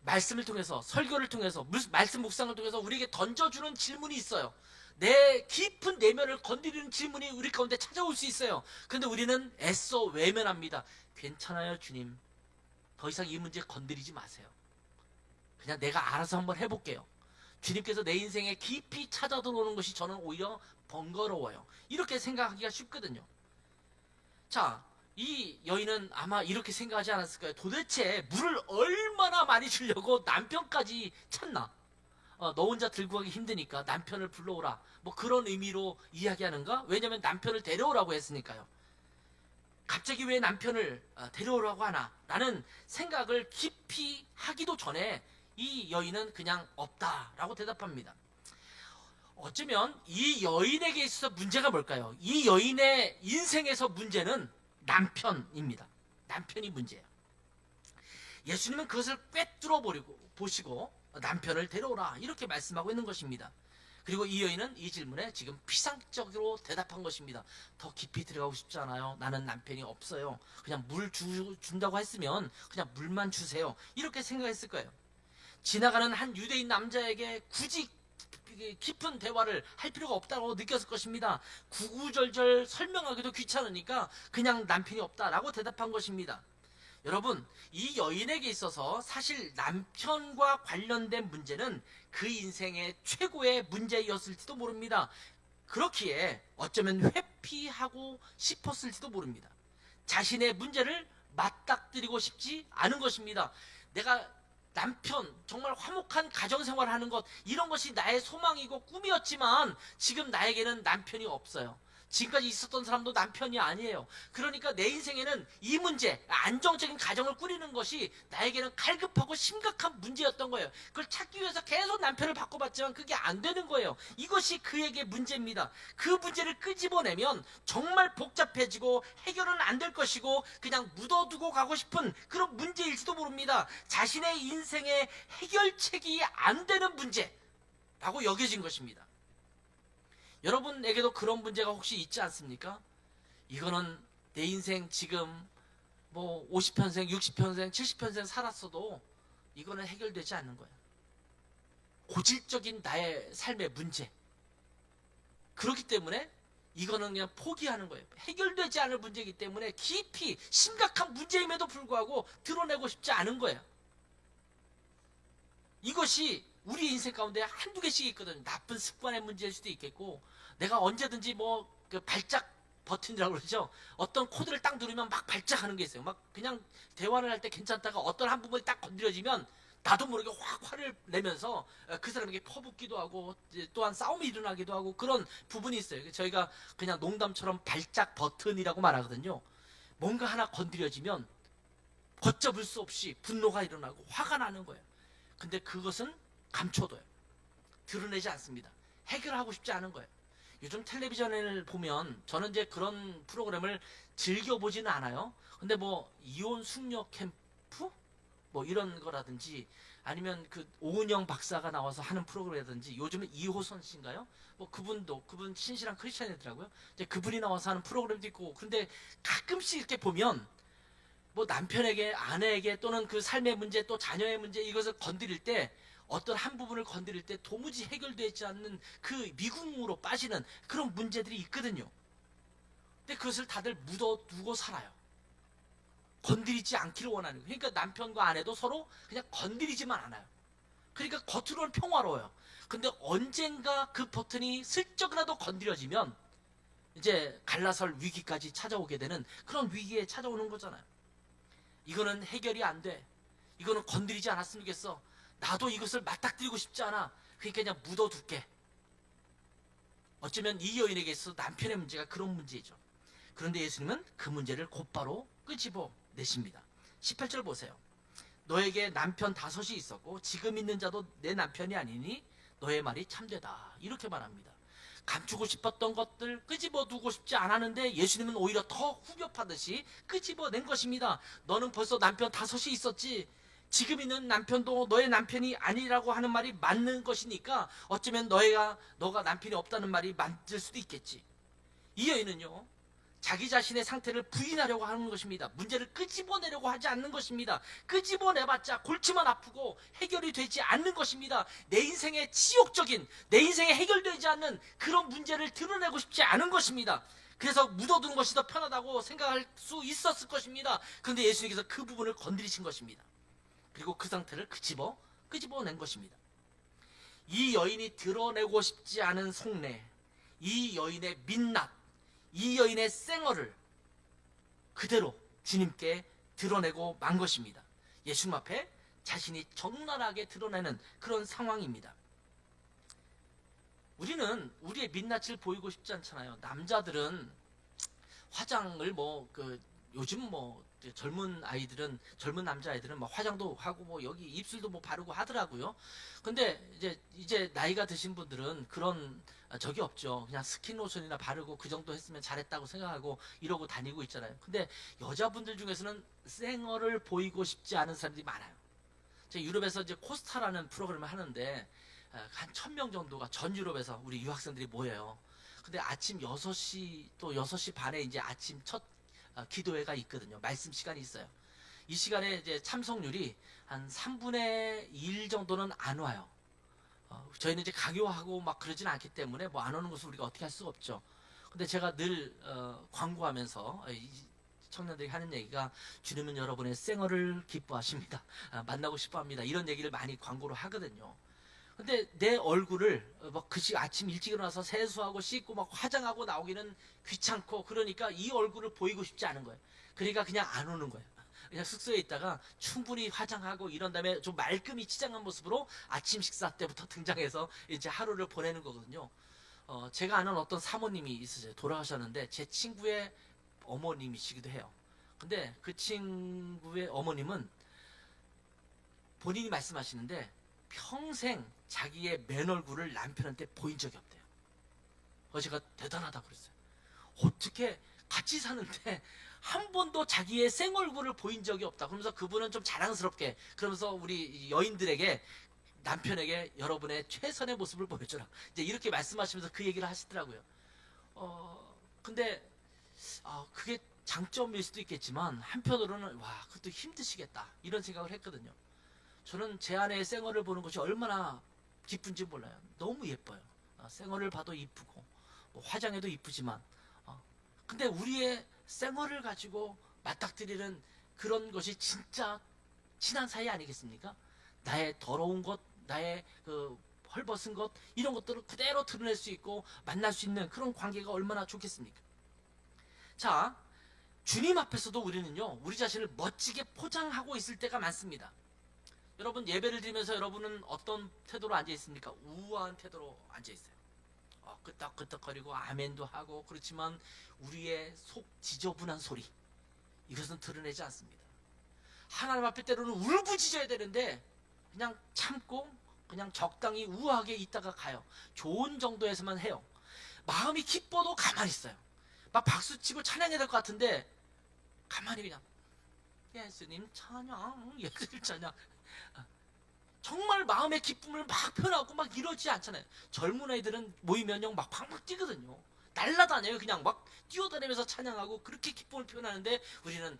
말씀을 통해서, 설교를 통해서, 말씀 묵상을 통해서 우리에게 던져주는 질문이 있어요. 내 깊은 내면을 건드리는 질문이 우리 가운데 찾아올 수 있어요. 그런데 우리는 애써 외면합니다. 괜찮아요, 주님. 더 이상 이 문제 건드리지 마세요. 그냥 내가 알아서 한번 해볼게요. 주님께서 내 인생에 깊이 찾아 들어오는 것이 저는 오히려 번거로워요. 이렇게 생각하기가 쉽거든요. 자, 이 여인은 아마 이렇게 생각하지 않았을까요? 도대체 물을 얼마나 많이 주려고 남편까지 찾나? 너 혼자 들고 가기 힘드니까 남편을 불러오라. 뭐 그런 의미로 이야기하는가? 왜냐면 남편을 데려오라고 했으니까요. 갑자기 왜 남편을 데려오라고 하나? 라는 생각을 깊이 하기도 전에 이 여인은 그냥 없다라고 대답합니다. 어쩌면 이 여인에게 있어서 문제가 뭘까요? 이 여인의 인생에서 문제는 남편입니다. 남편이 문제예요. 예수님은 그것을 꿰뚫어 보시고 남편을 데려오라 이렇게 말씀하고 있는 것입니다. 그리고 이 여인은 이 질문에 지금 피상적으로 대답한 것입니다. 더 깊이 들어가고 싶지 않아요. 나는 남편이 없어요. 그냥 물 준다고 했으면 그냥 물만 주세요. 이렇게 생각했을 거예요. 지나가는 한 유대인 남자에게 굳이 깊은 대화를 할 필요가 없다고 느꼈을 것입니다. 구구절절 설명하기도 귀찮으니까 그냥 남편이 없다라고 대답한 것입니다. 여러분, 이 여인에게 있어서 사실 남편과 관련된 문제는 그 인생의 최고의 문제였을지도 모릅니다. 그렇기에 어쩌면 회피하고 싶었을지도 모릅니다. 자신의 문제를 맞닥뜨리고 싶지 않은 것입니다. 내가 남편, 정말 화목한 가정생활을 하는 것, 이런 것이 나의 소망이고 꿈이었지만 지금 나에게는 남편이 없어요. 지금까지 있었던 사람도 남편이 아니에요. 그러니까 내 인생에는 이 문제, 안정적인 가정을 꾸리는 것이 나에게는 갈급하고 심각한 문제였던 거예요. 그걸 찾기 위해서 계속 남편을 바꿔봤지만 그게 안 되는 거예요. 이것이 그에게 문제입니다. 그 문제를 끄집어내면 정말 복잡해지고 해결은 안 될 것이고 그냥 묻어두고 가고 싶은 그런 문제일지도 모릅니다. 자신의 인생의 해결책이 안 되는 문제라고 여겨진 것입니다. 여러분에게도 그런 문제가 혹시 있지 않습니까? 이거는 내 인생 지금 뭐 50평생, 60평생, 70평생 살았어도 이거는 해결되지 않는 거예요. 고질적인 나의 삶의 문제. 그렇기 때문에 이거는 그냥 포기하는 거예요. 해결되지 않을 문제이기 때문에 깊이 심각한 문제임에도 불구하고 드러내고 싶지 않은 거예요. 이것이 우리 인생 가운데 한두 개씩 있거든요. 나쁜 습관의 문제일 수도 있겠고, 내가 언제든지 그 발작 버튼이라고 그러죠. 어떤 코드를 딱 누르면 막 발작하는 게 있어요. 막 그냥 대화를 할 때 괜찮다가 어떤 한 부분이 딱 건드려지면 나도 모르게 확 화를 내면서 그 사람에게 퍼붓기도 하고 또한 싸움이 일어나기도 하고 그런 부분이 있어요. 저희가 그냥 농담처럼 발작 버튼이라고 말하거든요. 뭔가 하나 건드려지면 걷잡을 수 없이 분노가 일어나고 화가 나는 거예요. 근데 그것은 감춰둬요. 드러내지 않습니다. 해결하고 싶지 않은 거예요. 요즘 텔레비전을 보면 저는 이제 그런 프로그램을 즐겨보지는 않아요. 근데 뭐 이혼 숙녀 캠프? 뭐 이런 거라든지 아니면 그 오은영 박사가 나와서 하는 프로그램이라든지 요즘은 이호선 씨인가요? 뭐 그분 신실한 크리스천이더라고요. 이제 그분이 나와서 하는 프로그램도 있고 그런데 가끔씩 이렇게 보면 뭐 남편에게 아내에게 또는 그 삶의 문제 또 자녀의 문제 이것을 건드릴 때 어떤 한 부분을 건드릴 때 도무지 해결되지 않는 그 미궁으로 빠지는 그런 문제들이 있거든요. 근데 그것을 다들 묻어두고 살아요. 건드리지 않기를 원하는 거예요. 그러니까 남편과 아내도 서로 그냥 건드리지만 않아요. 그러니까 겉으로는 평화로워요. 근데 언젠가 그 버튼이 슬쩍이라도 건드려지면 이제 갈라설 위기까지 찾아오게 되는 그런 위기에 찾아오는 거잖아요. 이거는 해결이 안 돼. 이거는 건드리지 않았으면 좋겠어. 나도 이것을 맞닥뜨리고 싶지 않아. 그러니까 그냥 묻어둘게. 어쩌면 이 여인에게 있어서 남편의 문제가 그런 문제이죠. 그런데 예수님은 그 문제를 곧바로 끄집어내십니다. 18절 보세요. 너에게 남편 5이 있었고 지금 있는 자도 내 남편이 아니니 너의 말이 참되다. 이렇게 말합니다. 감추고 싶었던 것들 끄집어두고 싶지 않았는데 예수님은 오히려 더 후벼파듯이 끄집어낸 것입니다. 너는 벌써 남편 5이 있었지. 지금 있는 남편도 너의 남편이 아니라고 하는 말이 맞는 것이니까 어쩌면 너가 남편이 없다는 말이 맞을 수도 있겠지. 이 여인은요, 자기 자신의 상태를 부인하려고 하는 것입니다. 문제를 끄집어내려고 하지 않는 것입니다. 끄집어내봤자 골치만 아프고 해결이 되지 않는 것입니다. 내 인생의 치욕적인, 내 인생에 해결되지 않는 그런 문제를 드러내고 싶지 않은 것입니다. 그래서 묻어두는 것이 더 편하다고 생각할 수 있었을 것입니다. 그런데 예수님께서 그 부분을 건드리신 것입니다. 그리고 그 상태를 끄집어낸 것입니다. 이 여인이 드러내고 싶지 않은 속내, 이 여인의 민낯, 이 여인의 쌩얼을 그대로 주님께 드러내고 만 것입니다. 예수님 앞에 자신이 적나라하게 드러내는 그런 상황입니다. 우리는 우리의 민낯을 보이고 싶지 않잖아요. 남자들은 화장을 요즘 젊은 남자아이들은 화장도 하고 여기 입술도 바르고 하더라고요. 근데 이제 나이가 드신 분들은 그런 적이 없죠. 그냥 스킨로션이나 바르고 그 정도 했으면 잘했다고 생각하고 이러고 다니고 있잖아요. 근데 여자분들 중에서는 쌩얼을 보이고 싶지 않은 사람들이 많아요. 제가 유럽에서 이제 코스타라는 프로그램을 하는데 한 1000명 정도가 전 유럽에서 우리 유학생들이 모여요. 근데 아침 6시 또 6시 반에 이제 아침 첫 기도회가 있거든요. 말씀 시간이 있어요. 이 시간에 이제 참석률이 한 3분의 1 정도는 안 와요. 저희는 이제 강요하고 막 그러진 않기 때문에 뭐 안 오는 것을 우리가 어떻게 할 수가 없죠. 근데 제가 늘 광고하면서 이 청년들이 하는 얘기가 주님은 여러분의 생얼을 기뻐하십니다. 만나고 싶어합니다. 이런 얘기를 많이 광고로 하거든요. 근데 내 얼굴을 막 그시 아침 일찍 일어나서 세수하고 씻고 막 화장하고 나오기는 귀찮고 그러니까 이 얼굴을 보이고 싶지 않은 거예요. 그러니까 그냥 안 오는 거예요. 그냥 숙소에 있다가 충분히 화장하고 이런 다음에 좀 말끔히 치장한 모습으로 아침 식사 때부터 등장해서 이제 하루를 보내는 거거든요. 제가 아는 어떤 사모님이 있으세요. 돌아가셨는데 제 친구의 어머님이시기도 해요. 근데 그 친구의 어머님은 본인이 말씀하시는데 평생 자기의 맨 얼굴을 남편한테 보인 적이 없대요. 제가 대단하다고 그랬어요. 어떻게 같이 사는데 한 번도 자기의 생얼굴을 보인 적이 없다. 그러면서 그분은 좀 자랑스럽게 그러면서 우리 여인들에게 남편에게 여러분의 최선의 모습을 보여줘라. 이제 이렇게 말씀하시면서 그 얘기를 하시더라고요. 근데 그게 장점일 수도 있겠지만 한편으로는 와 그것도 힘드시겠다 이런 생각을 했거든요. 저는 제 아내의 생얼을 보는 것이 얼마나 기쁜지 몰라요. 너무 예뻐요. 생얼을 봐도 이쁘고 뭐 화장해도 이쁘지만 근데 우리의 생얼을 가지고 맞닥뜨리는 그런 것이 진짜 친한 사이 아니겠습니까? 나의 더러운 것, 나의 그 헐벗은 것 이런 것들을 그대로 드러낼 수 있고 만날 수 있는 그런 관계가 얼마나 좋겠습니까? 자, 주님 앞에서도 우리는요 우리 자신을 멋지게 포장하고 있을 때가 많습니다. 여러분 예배를 드리면서 여러분은 어떤 태도로 앉아 있습니까? 우아한 태도로 앉아 있어요. 끄떡끄떡거리고 아멘도 하고 그렇지만 우리의 속 지저분한 소리 이것은 드러내지 않습니다. 하나님 앞에 때로는 울부짖어야 되는데 그냥 참고 그냥 적당히 우아하게 있다가 가요. 좋은 정도에서만 해요. 마음이 기뻐도 가만히 있어요. 막 박수치고 찬양해야 될 것 같은데 가만히 그냥 예수님 찬양 예수님 찬양 정말 마음의 기쁨을 막 표현하고 막 이러지 않잖아요. 젊은 애들은 모이면요 막 팍팍 뛰거든요. 날라다녀요. 그냥 막 뛰어다니면서 찬양하고 그렇게 기쁨을 표현하는데 우리는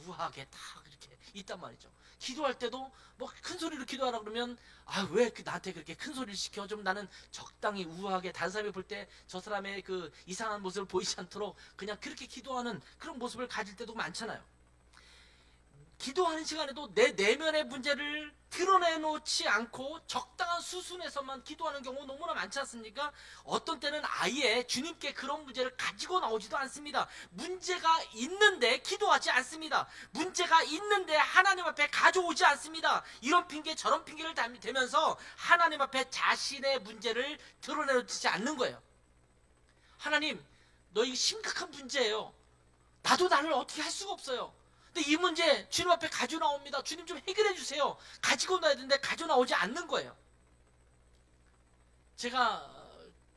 우아하게 딱 이렇게 있단 말이죠. 기도할 때도 뭐 큰 소리로 기도하라 그러면 왜 나한테 그렇게 큰 소리를 시켜? 좀 나는 적당히 우아하게 다른 사람이 볼 때 저 사람의 그 이상한 모습을 보이지 않도록 그냥 그렇게 기도하는 그런 모습을 가질 때도 많잖아요. 기도하는 시간에도 내 내면의 문제를 드러내놓지 않고 적당한 수순에서만 기도하는 경우 너무나 많지 않습니까? 어떤 때는 아예 주님께 그런 문제를 가지고 나오지도 않습니다. 문제가 있는데 기도하지 않습니다. 문제가 있는데 하나님 앞에 가져오지 않습니다. 이런 핑계 저런 핑계를 대면서 하나님 앞에 자신의 문제를 드러내놓지 않는 거예요. 하나님, 너 이거 심각한 문제예요. 나도 나를 어떻게 할 수가 없어요. 근데 이 문제 주님 앞에 가져 나옵니다. 주님 좀 해결해 주세요. 가지고 나야 되는데 가져 나오지 않는 거예요. 제가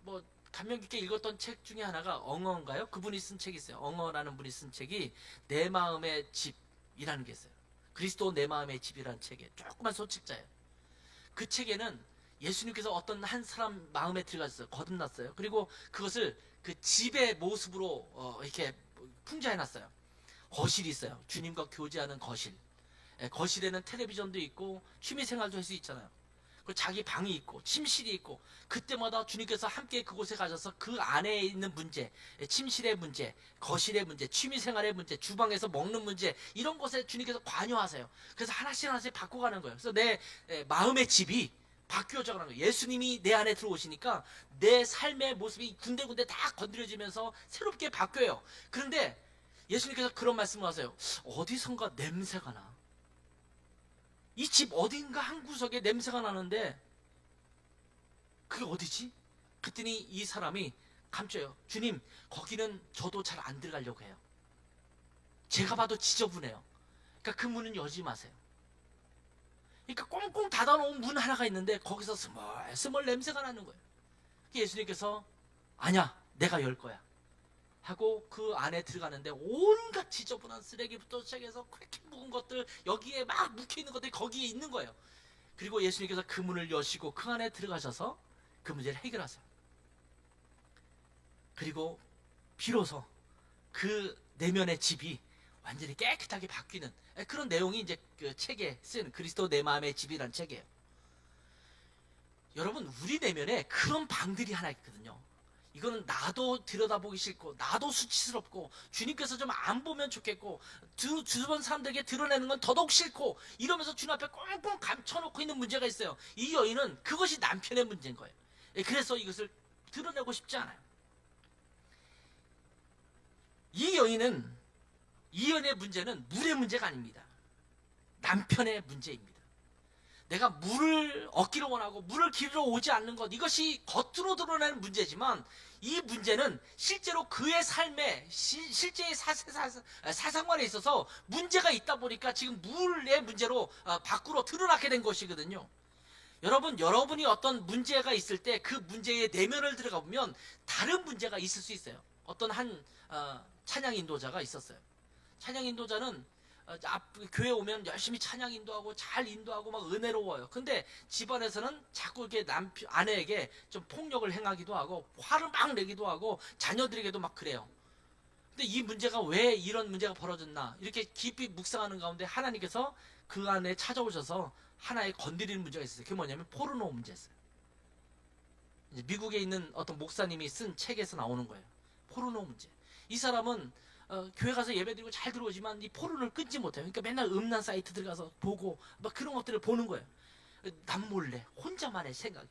뭐 감명 깊게 읽었던 책 중에 하나가 엉어인가요? 그분이 쓴 책이 있어요. 엉어라는 분이 쓴 책이 내 마음의 집이라는 게 있어요. 그리스도 내 마음의 집이라는 책이에요. 조그만 소책자예요. 그 책에는 예수님께서 어떤 한 사람 마음에 들어갔어요. 거듭났어요. 그리고 그것을 그 집의 모습으로 이렇게 풍자해놨어요. 거실이 있어요. 주님과 교제하는 거실. 거실에는 텔레비전도 있고 취미생활도 할 수 있잖아요. 그리고 자기 방이 있고 침실이 있고 그때마다 주님께서 함께 그곳에 가셔서 그 안에 있는 문제, 침실의 문제, 거실의 문제, 취미생활의 문제, 주방에서 먹는 문제 이런 것에 주님께서 관여하세요. 그래서 하나씩 하나씩 바꿔가는 거예요. 그래서 내 마음의 집이 바뀌어져 가는 거예요. 예수님이 내 안에 들어오시니까 내 삶의 모습이 군데군데 다 건드려지면서 새롭게 바뀌어요. 그런데 예수님께서 그런 말씀을 하세요. 어디선가 냄새가 나. 이 집 어딘가 한 구석에 냄새가 나는데 그게 어디지? 그랬더니 이 사람이 감춰요. 주님, 거기는 저도 잘 안 들어가려고 해요. 제가 봐도 지저분해요. 그러니까 그 문은 열지 마세요. 그러니까 꽁꽁 닫아놓은 문 하나가 있는데 거기서 스멀스멀 냄새가 나는 거예요. 예수님께서 아니야, 내가 열 거야. 하고 그 안에 들어가는데 온갖 지저분한 쓰레기부터 시작해서 그렇게 묵은 것들 여기에 막 묵혀있는 것들이 거기에 있는 거예요. 그리고 예수님께서 그 문을 여시고 그 안에 들어가셔서 그 문제를 해결하세요. 그리고 비로소 그 내면의 집이 완전히 깨끗하게 바뀌는 그런 내용이 이제 그 책에 쓴 그리스도 내 마음의 집이라는 책이에요. 여러분, 우리 내면에 그런 방들이 하나 있거든요. 이거는 나도 들여다보기 싫고, 나도 수치스럽고, 주님께서 좀 안 보면 좋겠고, 주변 사람들에게 드러내는 건 더더욱 싫고, 이러면서 주님 앞에 꽁꽁 감춰놓고 있는 문제가 있어요. 이 여인은 그것이 남편의 문제인 거예요. 그래서 이것을 드러내고 싶지 않아요. 이 여인의 문제는 물의 문제가 아닙니다. 남편의 문제입니다. 내가 물을 얻기를 원하고 물을 기르러 오지 않는 것, 이것이 겉으로 드러나는 문제지만, 이 문제는 실제로 그의 삶에 실제의 사상관에 있어서 문제가 있다 보니까 지금 물의 문제로 밖으로 드러나게 된 것이거든요. 여러분이 어떤 문제가 있을 때 그 문제의 내면을 들어가 보면 다른 문제가 있을 수 있어요. 어떤 한 찬양 인도자가 있었어요. 찬양 인도자는 교회 오면 열심히 찬양 인도하고 잘 인도하고 막 은혜로워요. 근데 집안에서는 자꾸 이렇게 아내에게 좀 폭력을 행하기도 하고 화를 막 내기도 하고 자녀들에게도 막 그래요. 근데 이 문제가 왜 이런 문제가 벌어졌나 이렇게 깊이 묵상하는 가운데 하나님께서 그 안에 찾아오셔서 하나의 건드리는 문제가 있었어요. 그게 뭐냐면 포르노 문제였어요. 이제 미국에 있는 어떤 목사님이 쓴 책에서 나오는 거예요. 포르노 문제. 이 사람은 교회 가서 예배드리고 잘 들어오지만 이 포르노를 끊지 못해요. 그러니까 맨날 음란 사이트 들어가서 보고 막 그런 것들을 보는 거예요. 남몰래 혼자만의 생각이.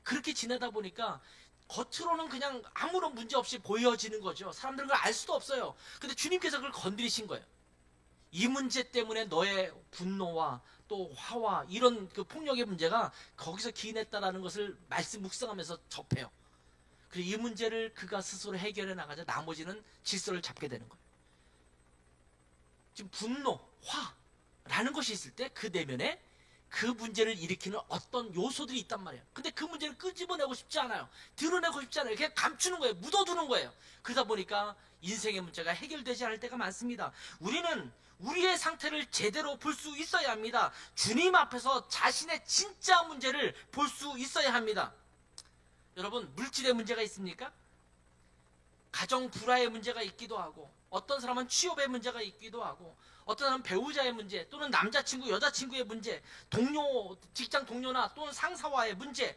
그렇게 지내다 보니까 겉으로는 그냥 아무런 문제 없이 보여지는 거죠. 사람들은 그걸 알 수도 없어요. 근데 주님께서 그걸 건드리신 거예요. 이 문제 때문에 너의 분노와 또 화와 이런 그 폭력의 문제가 거기서 기인했다라는 것을 말씀 묵상하면서 접해요. 그래서 이 문제를 그가 스스로 해결해 나가자 나머지는 질서를 잡게 되는 거예요. 지금 분노, 화라는 것이 있을 때 그 내면에 그 문제를 일으키는 어떤 요소들이 있단 말이에요. 근데 그 문제를 끄집어내고 싶지 않아요. 드러내고 싶지 않아요. 그냥 감추는 거예요. 묻어두는 거예요. 그러다 보니까 인생의 문제가 해결되지 않을 때가 많습니다. 우리는 우리의 상태를 제대로 볼 수 있어야 합니다. 주님 앞에서 자신의 진짜 문제를 볼 수 있어야 합니다. 여러분, 물질의 문제가 있습니까? 가정 불화의 문제가 있기도 하고, 어떤 사람은 취업의 문제가 있기도 하고, 어떤 사람은 배우자의 문제, 또는 남자친구, 여자친구의 문제, 직장 동료나 또는 상사와의 문제,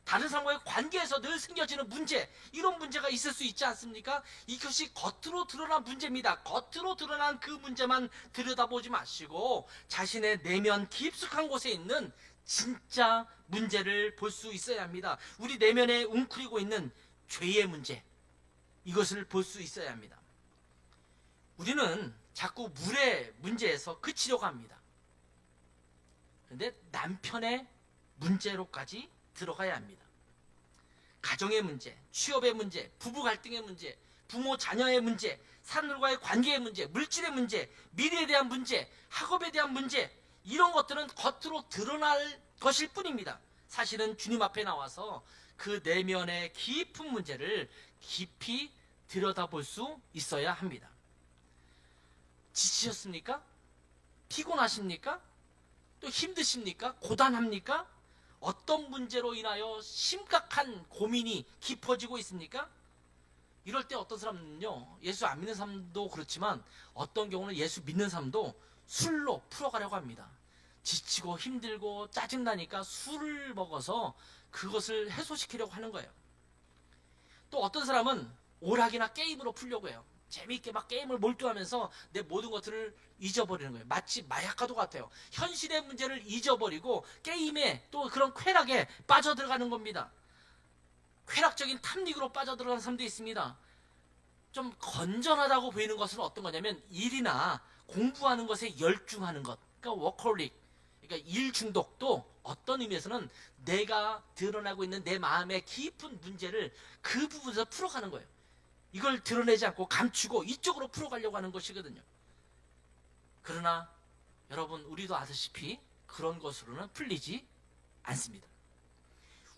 다른 사람과의 관계에서 늘 생겨지는 문제, 이런 문제가 있을 수 있지 않습니까? 이것이 겉으로 드러난 문제입니다. 겉으로 드러난 그 문제만 들여다보지 마시고 자신의 내면 깊숙한 곳에 있는 진짜 문제를 볼 수 있어야 합니다. 우리 내면에 웅크리고 있는 죄의 문제, 이것을 볼 수 있어야 합니다. 우리는 자꾸 물의 문제에서 그치려고 합니다. 그런데 남편의 문제로까지 들어가야 합니다. 가정의 문제, 취업의 문제, 부부 갈등의 문제, 부모 자녀의 문제, 사람들과의 관계의 문제, 물질의 문제, 미래에 대한 문제, 학업에 대한 문제, 이런 것들은 겉으로 드러날 것일 뿐입니다. 사실은 주님 앞에 나와서 그 내면의 깊은 문제를 깊이 들여다볼 수 있어야 합니다. 지치셨습니까? 피곤하십니까? 또 힘드십니까? 고단합니까? 어떤 문제로 인하여 심각한 고민이 깊어지고 있습니까? 이럴 때 어떤 사람은요, 예수 안 믿는 사람도 그렇지만 어떤 경우는 예수 믿는 사람도 술로 풀어가려고 합니다. 지치고 힘들고 짜증나니까 술을 먹어서 그것을 해소시키려고 하는 거예요. 또 어떤 사람은 오락이나 게임으로 풀려고 해요. 재미있게 막 게임을 몰두하면서 내 모든 것들을 잊어버리는 거예요. 마치 마약과도 같아요. 현실의 문제를 잊어버리고 게임에 또 그런 쾌락에 빠져들어가는 겁니다. 쾌락적인 탐닉으로 빠져들어가는 사람도 있습니다. 좀 건전하다고 보이는 것은 어떤 거냐면 일이나 공부하는 것에 열중하는 것. 그러니까 워커홀릭. 그러니까 일 중독도 어떤 의미에서는 내가 드러나고 있는 내 마음의 깊은 문제를 그 부분에서 풀어가는 거예요. 이걸 드러내지 않고 감추고 이쪽으로 풀어가려고 하는 것이거든요. 그러나 여러분, 우리도 아시다시피 그런 것으로는 풀리지 않습니다.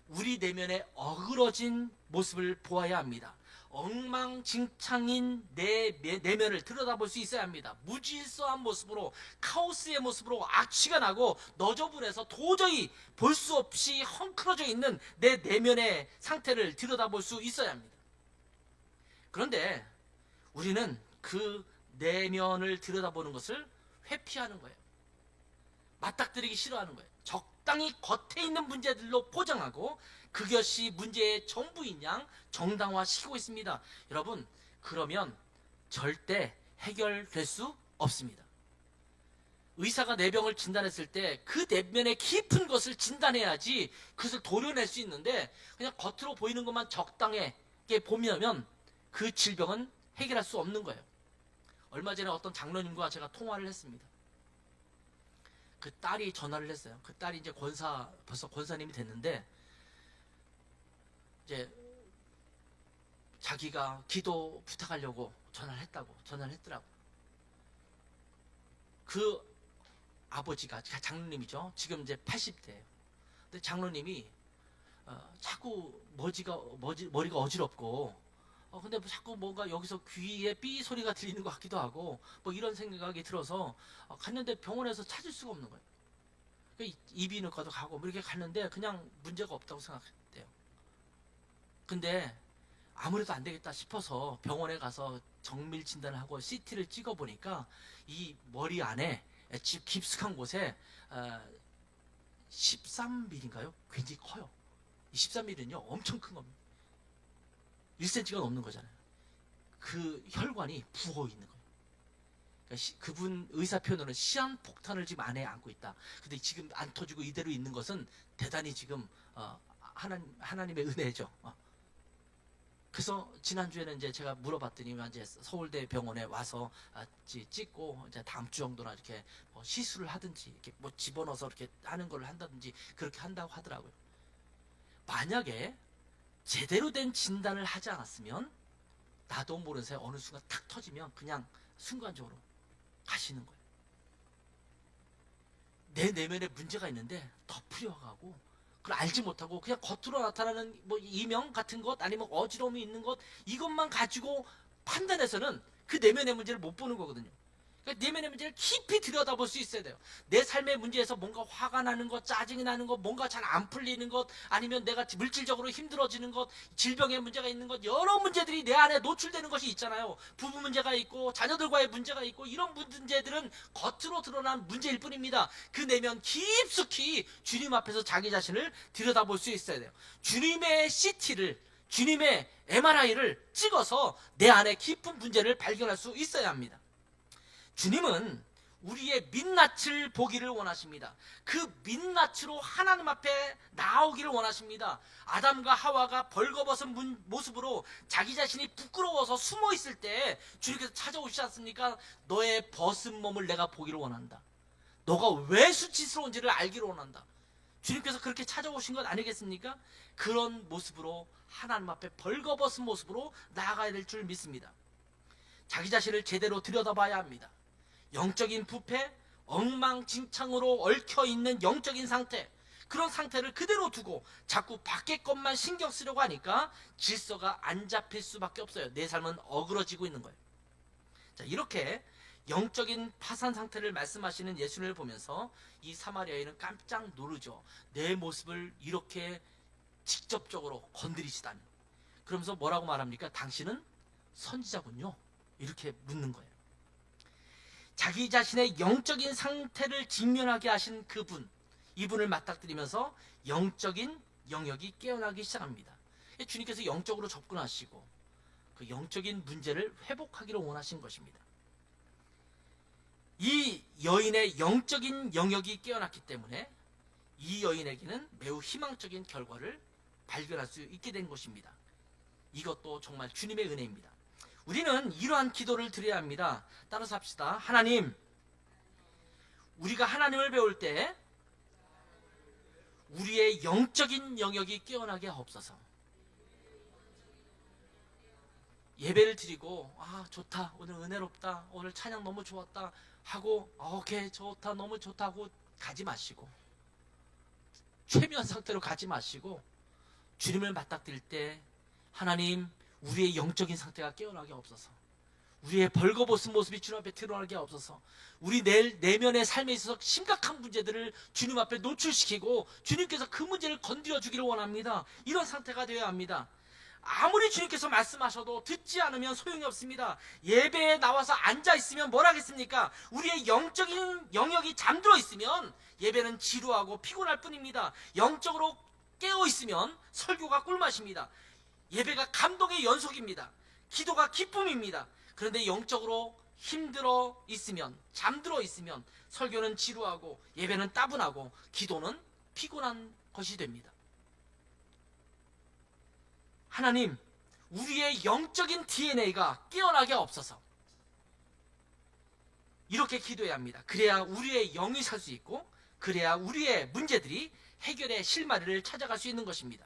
우리 내면의 어그러진 모습을 보아야 합니다. 엉망진창인 내 내면을 들여다볼 수 있어야 합니다. 무질서한 모습으로, 카오스의 모습으로 악취가 나고 너저분해서 도저히 볼 수 없이 헝클어져 있는 내 내면의 상태를 들여다볼 수 있어야 합니다. 그런데 우리는 그 내면을 들여다보는 것을 회피하는 거예요. 맞닥뜨리기 싫어하는 거예요. 적당히 겉에 있는 문제들로 포장하고 그것이 문제의 전부인 양 정당화시키고 있습니다. 여러분, 그러면 절대 해결될 수 없습니다. 의사가 뇌병을 진단했을 때 그 내면의 깊은 것을 진단해야지 그것을 도려낼 수 있는데, 그냥 겉으로 보이는 것만 적당하게 보면 그 질병은 해결할 수 없는 거예요. 얼마 전에 어떤 장로님과 제가 통화를 했습니다. 그 딸이 전화를 했어요. 그 딸이 이제 벌써 권사님이 됐는데, 이제 자기가 기도 부탁하려고 전화를 했더라고. 그 아버지가 장로님이죠. 지금 이제 80대예요. 근데 장로님이 자꾸 머리가 어지럽고, 근데 뭐 자꾸 뭔가 여기서 귀에 삐 소리가 들리는 것 같기도 하고, 뭐 이런 생각이 들어서 갔는데 병원에서 찾을 수가 없는 거예요. 이비인후과도 가고 뭐 이렇게 갔는데 그냥 문제가 없다고 생각했대요. 근데 아무래도 안 되겠다 싶어서 병원에 가서 정밀 진단을 하고 CT를 찍어 보니까 이 머리 안에 깊숙한 곳에 13mm인가요? 굉장히 커요. 이 13mm는요 엄청 큰 겁니다. 1cm가 넘는 거잖아요. 그 혈관이 부어 있는 거예요. 그러니까 그분 의사 표현으로는 시한폭탄을 지금 안에 안고 있다. 근데 지금 안 터지고 이대로 있는 것은 대단히 지금 하나님의 은혜죠. 그래서 지난주에는 이제 제가 물어봤더니 이제 서울대 병원에 와서 찍고 이제 다음 주 정도나 이렇게 뭐 시술을 하든지 이렇게 뭐 집어넣어서 이렇게 하는 걸 한다든지 그렇게 한다고 하더라고요. 만약에 제대로 된 진단을 하지 않았으면 나도 모르는 사이에 어느 순간 탁 터지면 그냥 순간적으로 가시는 거예요. 내 내면에 문제가 있는데 덮으려가고 그걸 알지 못하고 그냥 겉으로 나타나는 뭐 이명 같은 것 아니면 어지러움이 있는 것, 이것만 가지고 판단해서는 그 내면의 문제를 못 보는 거거든요. 그러니까 내면의 문제를 깊이 들여다볼 수 있어야 돼요. 내 삶의 문제에서 뭔가 화가 나는 것, 짜증이 나는 것, 뭔가 잘 안 풀리는 것, 아니면 내가 물질적으로 힘들어지는 것, 질병의 문제가 있는 것, 여러 문제들이 내 안에 노출되는 것이 있잖아요. 부부 문제가 있고 자녀들과의 문제가 있고, 이런 문제들은 겉으로 드러난 문제일 뿐입니다. 그 내면 깊숙이 주님 앞에서 자기 자신을 들여다볼 수 있어야 돼요. 주님의 CT를, 주님의 MRI를 찍어서 내 안에 깊은 문제를 발견할 수 있어야 합니다. 주님은 우리의 민낯을 보기를 원하십니다. 그 민낯으로 하나님 앞에 나오기를 원하십니다. 아담과 하와가 벌거벗은 모습으로 자기 자신이 부끄러워서 숨어 있을 때 주님께서 찾아오시지 않습니까? 너의 벗은 몸을 내가 보기를 원한다. 너가 왜 수치스러운지를 알기를 원한다. 주님께서 그렇게 찾아오신 것 아니겠습니까? 그런 모습으로 하나님 앞에 벌거벗은 모습으로 나아가야 될 줄 믿습니다. 자기 자신을 제대로 들여다봐야 합니다. 영적인 부패, 엉망진창으로 얽혀있는 영적인 상태, 그런 상태를 그대로 두고 자꾸 밖의 것만 신경 쓰려고 하니까 질서가 안 잡힐 수밖에 없어요. 내 삶은 어그러지고 있는 거예요. 자, 이렇게 영적인 파산 상태를 말씀하시는 예수님을 보면서 이 사마리아 여인은 깜짝 놀라죠. 내 모습을 이렇게 직접적으로 건드리시다니. 그러면서 뭐라고 말합니까? 당신은 선지자군요. 이렇게 묻는 거예요. 자기 자신의 영적인 상태를 직면하게 하신 그분, 이분을 맞닥뜨리면서 영적인 영역이 깨어나기 시작합니다. 주님께서 영적으로 접근하시고 그 영적인 문제를 회복하기를 원하신 것입니다. 이 여인의 영적인 영역이 깨어났기 때문에 이 여인에게는 매우 희망적인 결과를 발견할 수 있게 된 것입니다. 이것도 정말 주님의 은혜입니다. 우리는 이러한 기도를 드려야 합니다. 따라서 합시다. 하나님, 우리가 하나님을 배울 때 우리의 영적인 영역이 깨어나게 하옵소서. 예배를 드리고 좋다, 오늘 은혜롭다, 오늘 찬양 너무 좋았다 하고 오케이 좋다, 너무 좋다 하고 가지 마시고, 최면 상태로 가지 마시고, 주님을 맞닥뜨릴 때 하나님, 우리의 영적인 상태가 깨어나게 없어서, 우리의 벌거벗은 모습이 주님 앞에 드러나게 없어서, 우리 내면의 삶에 있어서 심각한 문제들을 주님 앞에 노출시키고 주님께서 그 문제를 건드려 주기를 원합니다. 이런 상태가 되어야 합니다. 아무리 주님께서 말씀하셔도 듣지 않으면 소용이 없습니다. 예배에 나와서 앉아 있으면 뭘 하겠습니까? 우리의 영적인 영역이 잠들어 있으면 예배는 지루하고 피곤할 뿐입니다. 영적으로 깨어 있으면 설교가 꿀맛입니다. 예배가 감동의 연속입니다. 기도가 기쁨입니다. 그런데 영적으로 힘들어 있으면, 잠들어 있으면 설교는 지루하고 예배는 따분하고 기도는 피곤한 것이 됩니다. 하나님, 우리의 영적인 DNA가 깨어나게 없어서 이렇게 기도해야 합니다. 그래야 우리의 영이 살 수 있고, 그래야 우리의 문제들이 해결의 실마리를 찾아갈 수 있는 것입니다.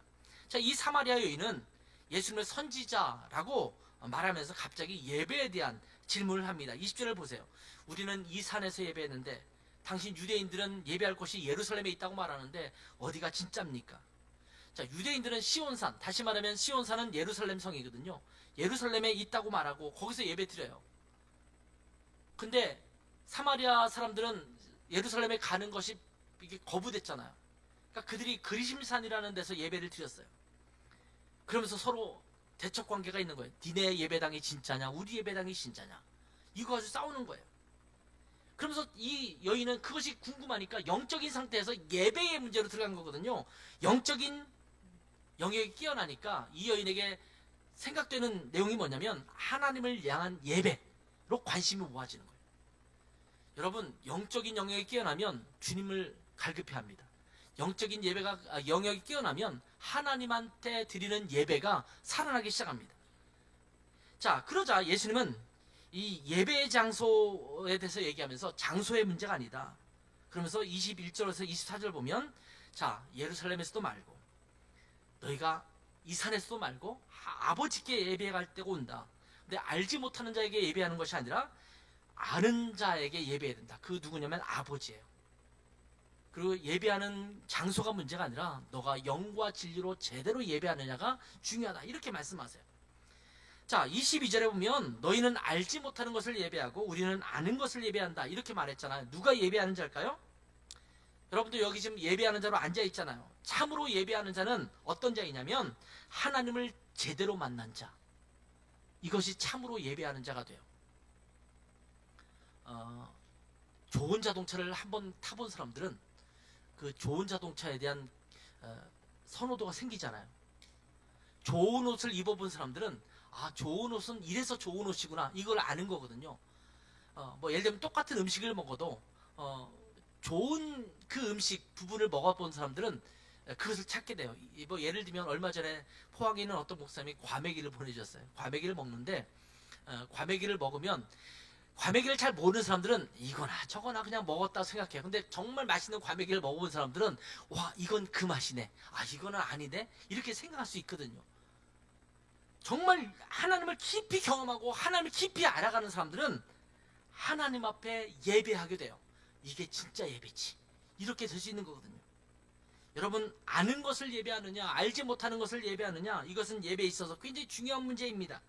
자, 이 사마리아 여인은 예수님을 선지자라고 말하면서 갑자기 예배에 대한 질문을 합니다. 20절을 보세요. 우리는 이 산에서 예배했는데 당신 유대인들은 예배할 곳이 예루살렘에 있다고 말하는데 어디가 진짜입니까? 자, 유대인들은 시온산, 다시 말하면 시온산은 예루살렘 성이거든요. 예루살렘에 있다고 말하고 거기서 예배 드려요. 근데 사마리아 사람들은 예루살렘에 가는 것이 이게 거부됐잖아요. 그러니까 그들이 그리심산이라는 데서 예배를 드렸어요. 그러면서 서로 대척 관계가 있는 거예요. 니네 예배당이 진짜냐, 우리 예배당이 진짜냐, 이거 가지고 싸우는 거예요. 그러면서 이 여인은 그것이 궁금하니까 영적인 상태에서 예배의 문제로 들어간 거거든요. 영적인 영역이 끼어나니까 이 여인에게 생각되는 내용이 뭐냐면 하나님을 향한 예배로 관심이 모아지는 거예요. 여러분, 영적인 영역이 끼어나면 주님을 갈급해 합니다. 영적인 영역이 끼어나면 하나님한테 드리는 예배가 살아나기 시작합니다. 자, 그러자 예수님은 이 예배의 장소에 대해서 얘기하면서 장소의 문제가 아니다. 그러면서 21절에서 24절 보면, 자, 예루살렘에서도 말고 너희가 이 산에서도 말고 아버지께 예배할 때가 온다. 근데 알지 못하는 자에게 예배하는 것이 아니라 아는 자에게 예배해야 된다. 그 누구냐면 아버지예요. 그리고 예배하는 장소가 문제가 아니라 너가 영과 진리로 제대로 예배하느냐가 중요하다. 이렇게 말씀하세요. 자, 22절에 보면 너희는 알지 못하는 것을 예배하고 우리는 아는 것을 예배한다. 이렇게 말했잖아요. 누가 예배하는 자일까요? 여러분도 여기 지금 예배하는 자로 앉아 있잖아요. 참으로 예배하는 자는 어떤 자이냐면 하나님을 제대로 만난 자. 이것이 참으로 예배하는 자가 돼요. 좋은 자동차를 한번 타본 사람들은 그 좋은 자동차에 대한 선호도가 생기잖아요. 좋은 옷을 입어본 사람들은 좋은 옷은 이래서 좋은 옷이구나, 이걸 아는 거거든요. 뭐 예를 들면 똑같은 음식을 먹어도 좋은 그 음식 부분을 먹어본 사람들은 그것을 찾게 돼요. 뭐 예를 들면 얼마 전에 포항에 있는 어떤 목사님이 과메기를 보내주셨어요. 과메기를 먹는데 과메기를 먹으면, 과메기를 잘 모르는 사람들은 이거나 저거나 그냥 먹었다고 생각해요. 근데 정말 맛있는 과메기를 먹어본 사람들은 와, 이건 그 맛이네, 이거는 아니네, 이렇게 생각할 수 있거든요. 정말 하나님을 깊이 경험하고 하나님을 깊이 알아가는 사람들은 하나님 앞에 예배하게 돼요. 이게 진짜 예배지, 이렇게 될 수 있는 거거든요. 여러분, 아는 것을 예배하느냐 알지 못하는 것을 예배하느냐, 이것은 예배에 있어서 굉장히 중요한 문제입니다.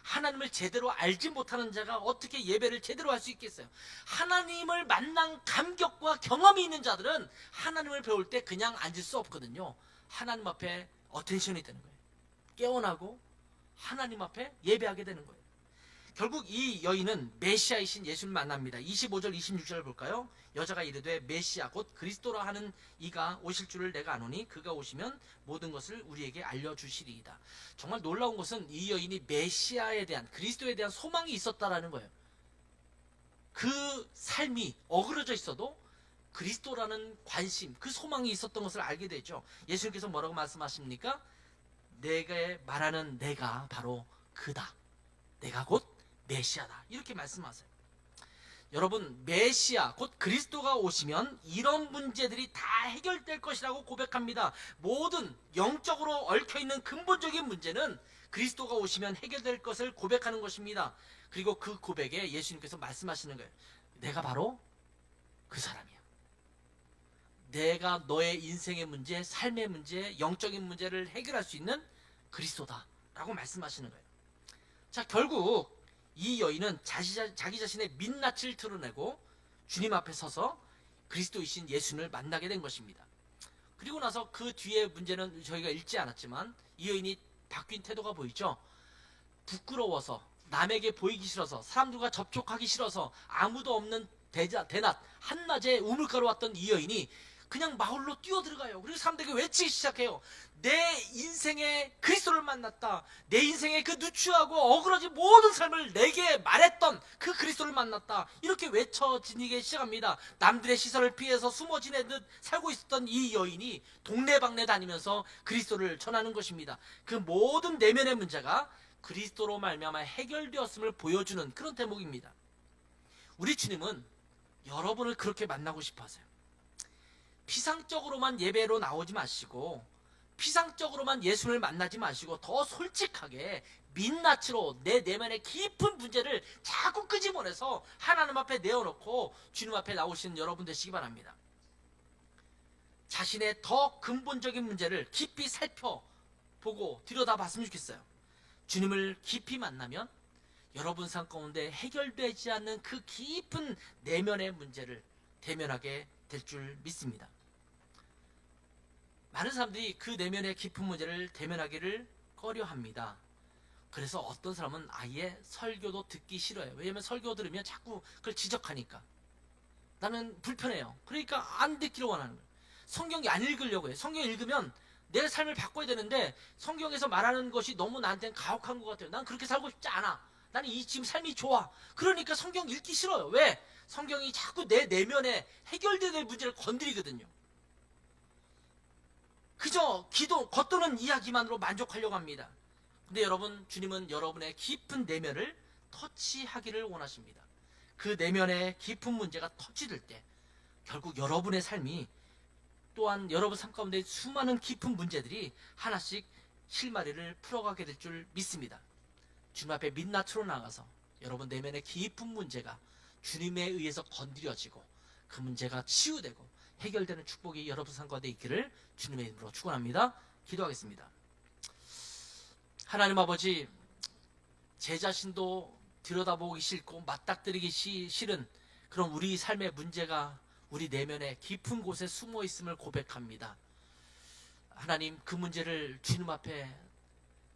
하나님을 제대로 알지 못하는 자가 어떻게 예배를 제대로 할 수 있겠어요? 하나님을 만난 감격과 경험이 있는 자들은 하나님을 배울 때 그냥 앉을 수 없거든요. 하나님 앞에 어텐션이 되는 거예요. 깨어나고 하나님 앞에 예배하게 되는 거예요. 결국 이 여인은 메시아이신 예수님을 만납니다. 25절 26절을 볼까요? 여자가 이르되 메시아 곧 그리스도라 하는 이가 오실 줄을 내가 아노니 그가 오시면 모든 것을 우리에게 알려주시리이다. 정말 놀라운 것은 이 여인이 메시아에 대한, 그리스도에 대한 소망이 있었다라는 거예요. 그 삶이 어그러져 있어도 그리스도라는 관심, 그 소망이 있었던 것을 알게 되죠. 예수님께서 뭐라고 말씀하십니까? 내가 말하는 내가 바로 그다. 내가 곧 메시아다. 이렇게 말씀하세요. 여러분, 메시아 곧 그리스도가 오시면 이런 문제들이 다 해결될 것이라고 고백합니다. 모든 영적으로 얽혀있는 근본적인 문제는 그리스도가 오시면 해결될 것을 고백하는 것입니다. 그리고 그 고백에 예수님께서 말씀하시는 거예요. 내가 바로 그 사람이야. 내가 너의 인생의 문제, 삶의 문제, 영적인 문제를 해결할 수 있는 그리스도다 라고 말씀하시는 거예요. 자, 결국 이 여인은 자기 자신의 민낯을 드러내고 주님 앞에 서서 그리스도이신 예수님을 만나게 된 것입니다. 그리고 나서 그 뒤에 문제는 저희가 읽지 않았지만 이 여인이 바뀐 태도가 보이죠? 부끄러워서, 남에게 보이기 싫어서, 사람들과 접촉하기 싫어서 아무도 없는 대낮 한낮에 우물가로 왔던 이 여인이 그냥 마을로 뛰어들어가요. 그리고 사람들에게 외치기 시작해요. 내 인생에 그리스도를 만났다. 내 인생에 그 누추하고 어그러진 모든 삶을 내게 말했던 그 그리스도를 만났다. 이렇게 외쳐지기 시작합니다. 남들의 시선을 피해서 숨어 지내듯 살고 있었던 이 여인이 동네방네 다니면서 그리스도를 전하는 것입니다. 그 모든 내면의 문제가 그리스도로 말미암아 해결되었음을 보여주는 그런 대목입니다. 우리 주님은 여러분을 그렇게 만나고 싶어 하세요. 피상적으로만 예배로 나오지 마시고, 피상적으로만 예수를 만나지 마시고, 더 솔직하게 민낯으로 내 내면의 깊은 문제를 자꾸 끄집어내서 하나님 앞에 내어놓고 주님 앞에 나오시는 여러분 되시기 바랍니다. 자신의 더 근본적인 문제를 깊이 살펴보고 들여다봤으면 좋겠어요. 주님을 깊이 만나면 여러분 삶 가운데 해결되지 않는 그 깊은 내면의 문제를 대면하게 될 줄 믿습니다. 많은 사람들이 그 내면의 깊은 문제를 대면하기를 꺼려합니다. 그래서 어떤 사람은 아예 설교도 듣기 싫어요. 왜냐하면 설교 들으면 자꾸 그걸 지적하니까. 나는 불편해요. 그러니까 안 듣기를 원하는 거예요. 성경이 안 읽으려고 해요. 성경 읽으면 내 삶을 바꿔야 되는데 성경에서 말하는 것이 너무 나한테는 가혹한 것 같아요. 난 그렇게 살고 싶지 않아. 나는 이 지금 삶이 좋아. 그러니까 성경 읽기 싫어요. 왜? 성경이 자꾸 내 내면에 해결돼야 될 문제를 건드리거든요. 그저 기도, 겉도는 이야기만으로 만족하려고 합니다. 근데 여러분, 주님은 여러분의 깊은 내면을 터치하기를 원하십니다. 그 내면의 깊은 문제가 터치될 때 결국 여러분의 삶이, 또한 여러분 삶 가운데 수많은 깊은 문제들이 하나씩 실마리를 풀어가게 될 줄 믿습니다. 주님 앞에 민낯으로 나가서 여러분 내면의 깊은 문제가 주님에 의해서 건드려지고 그 문제가 치유되고 해결되는 축복이 여러분 삶 가운데 있기를 주님의 이름으로 축원합니다. 기도하겠습니다. 하나님 아버지, 제 자신도 들여다보기 싫고 맞닥뜨리기 싫은 그런 우리 삶의 문제가 우리 내면의 깊은 곳에 숨어 있음을 고백합니다. 하나님, 그 문제를 주님 앞에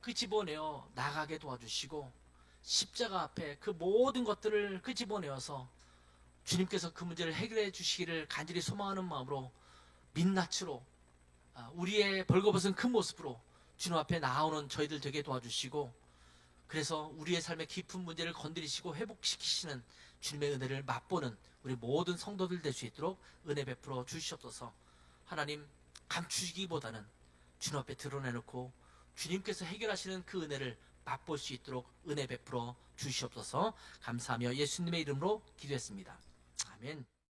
끄집어내어 나가게 도와주시고 십자가 앞에 그 모든 것들을 끄집어내어서 주님께서 그 문제를 해결해 주시기를 간절히 소망하는 마음으로 민낯으로 우리의 벌거벗은 그 모습으로 주님 앞에 나아오는 저희들 되게 도와주시고, 그래서 우리의 삶의 깊은 문제를 건드리시고 회복시키시는 주님의 은혜를 맛보는 우리 모든 성도들 될 수 있도록 은혜 베풀어 주시옵소서. 하나님, 감추기보다는 주님 앞에 드러내놓고 주님께서 해결하시는 그 은혜를 맛볼 수 있도록 은혜 베풀어 주시옵소서. 감사하며 예수님의 이름으로 기도했습니다. 아멘.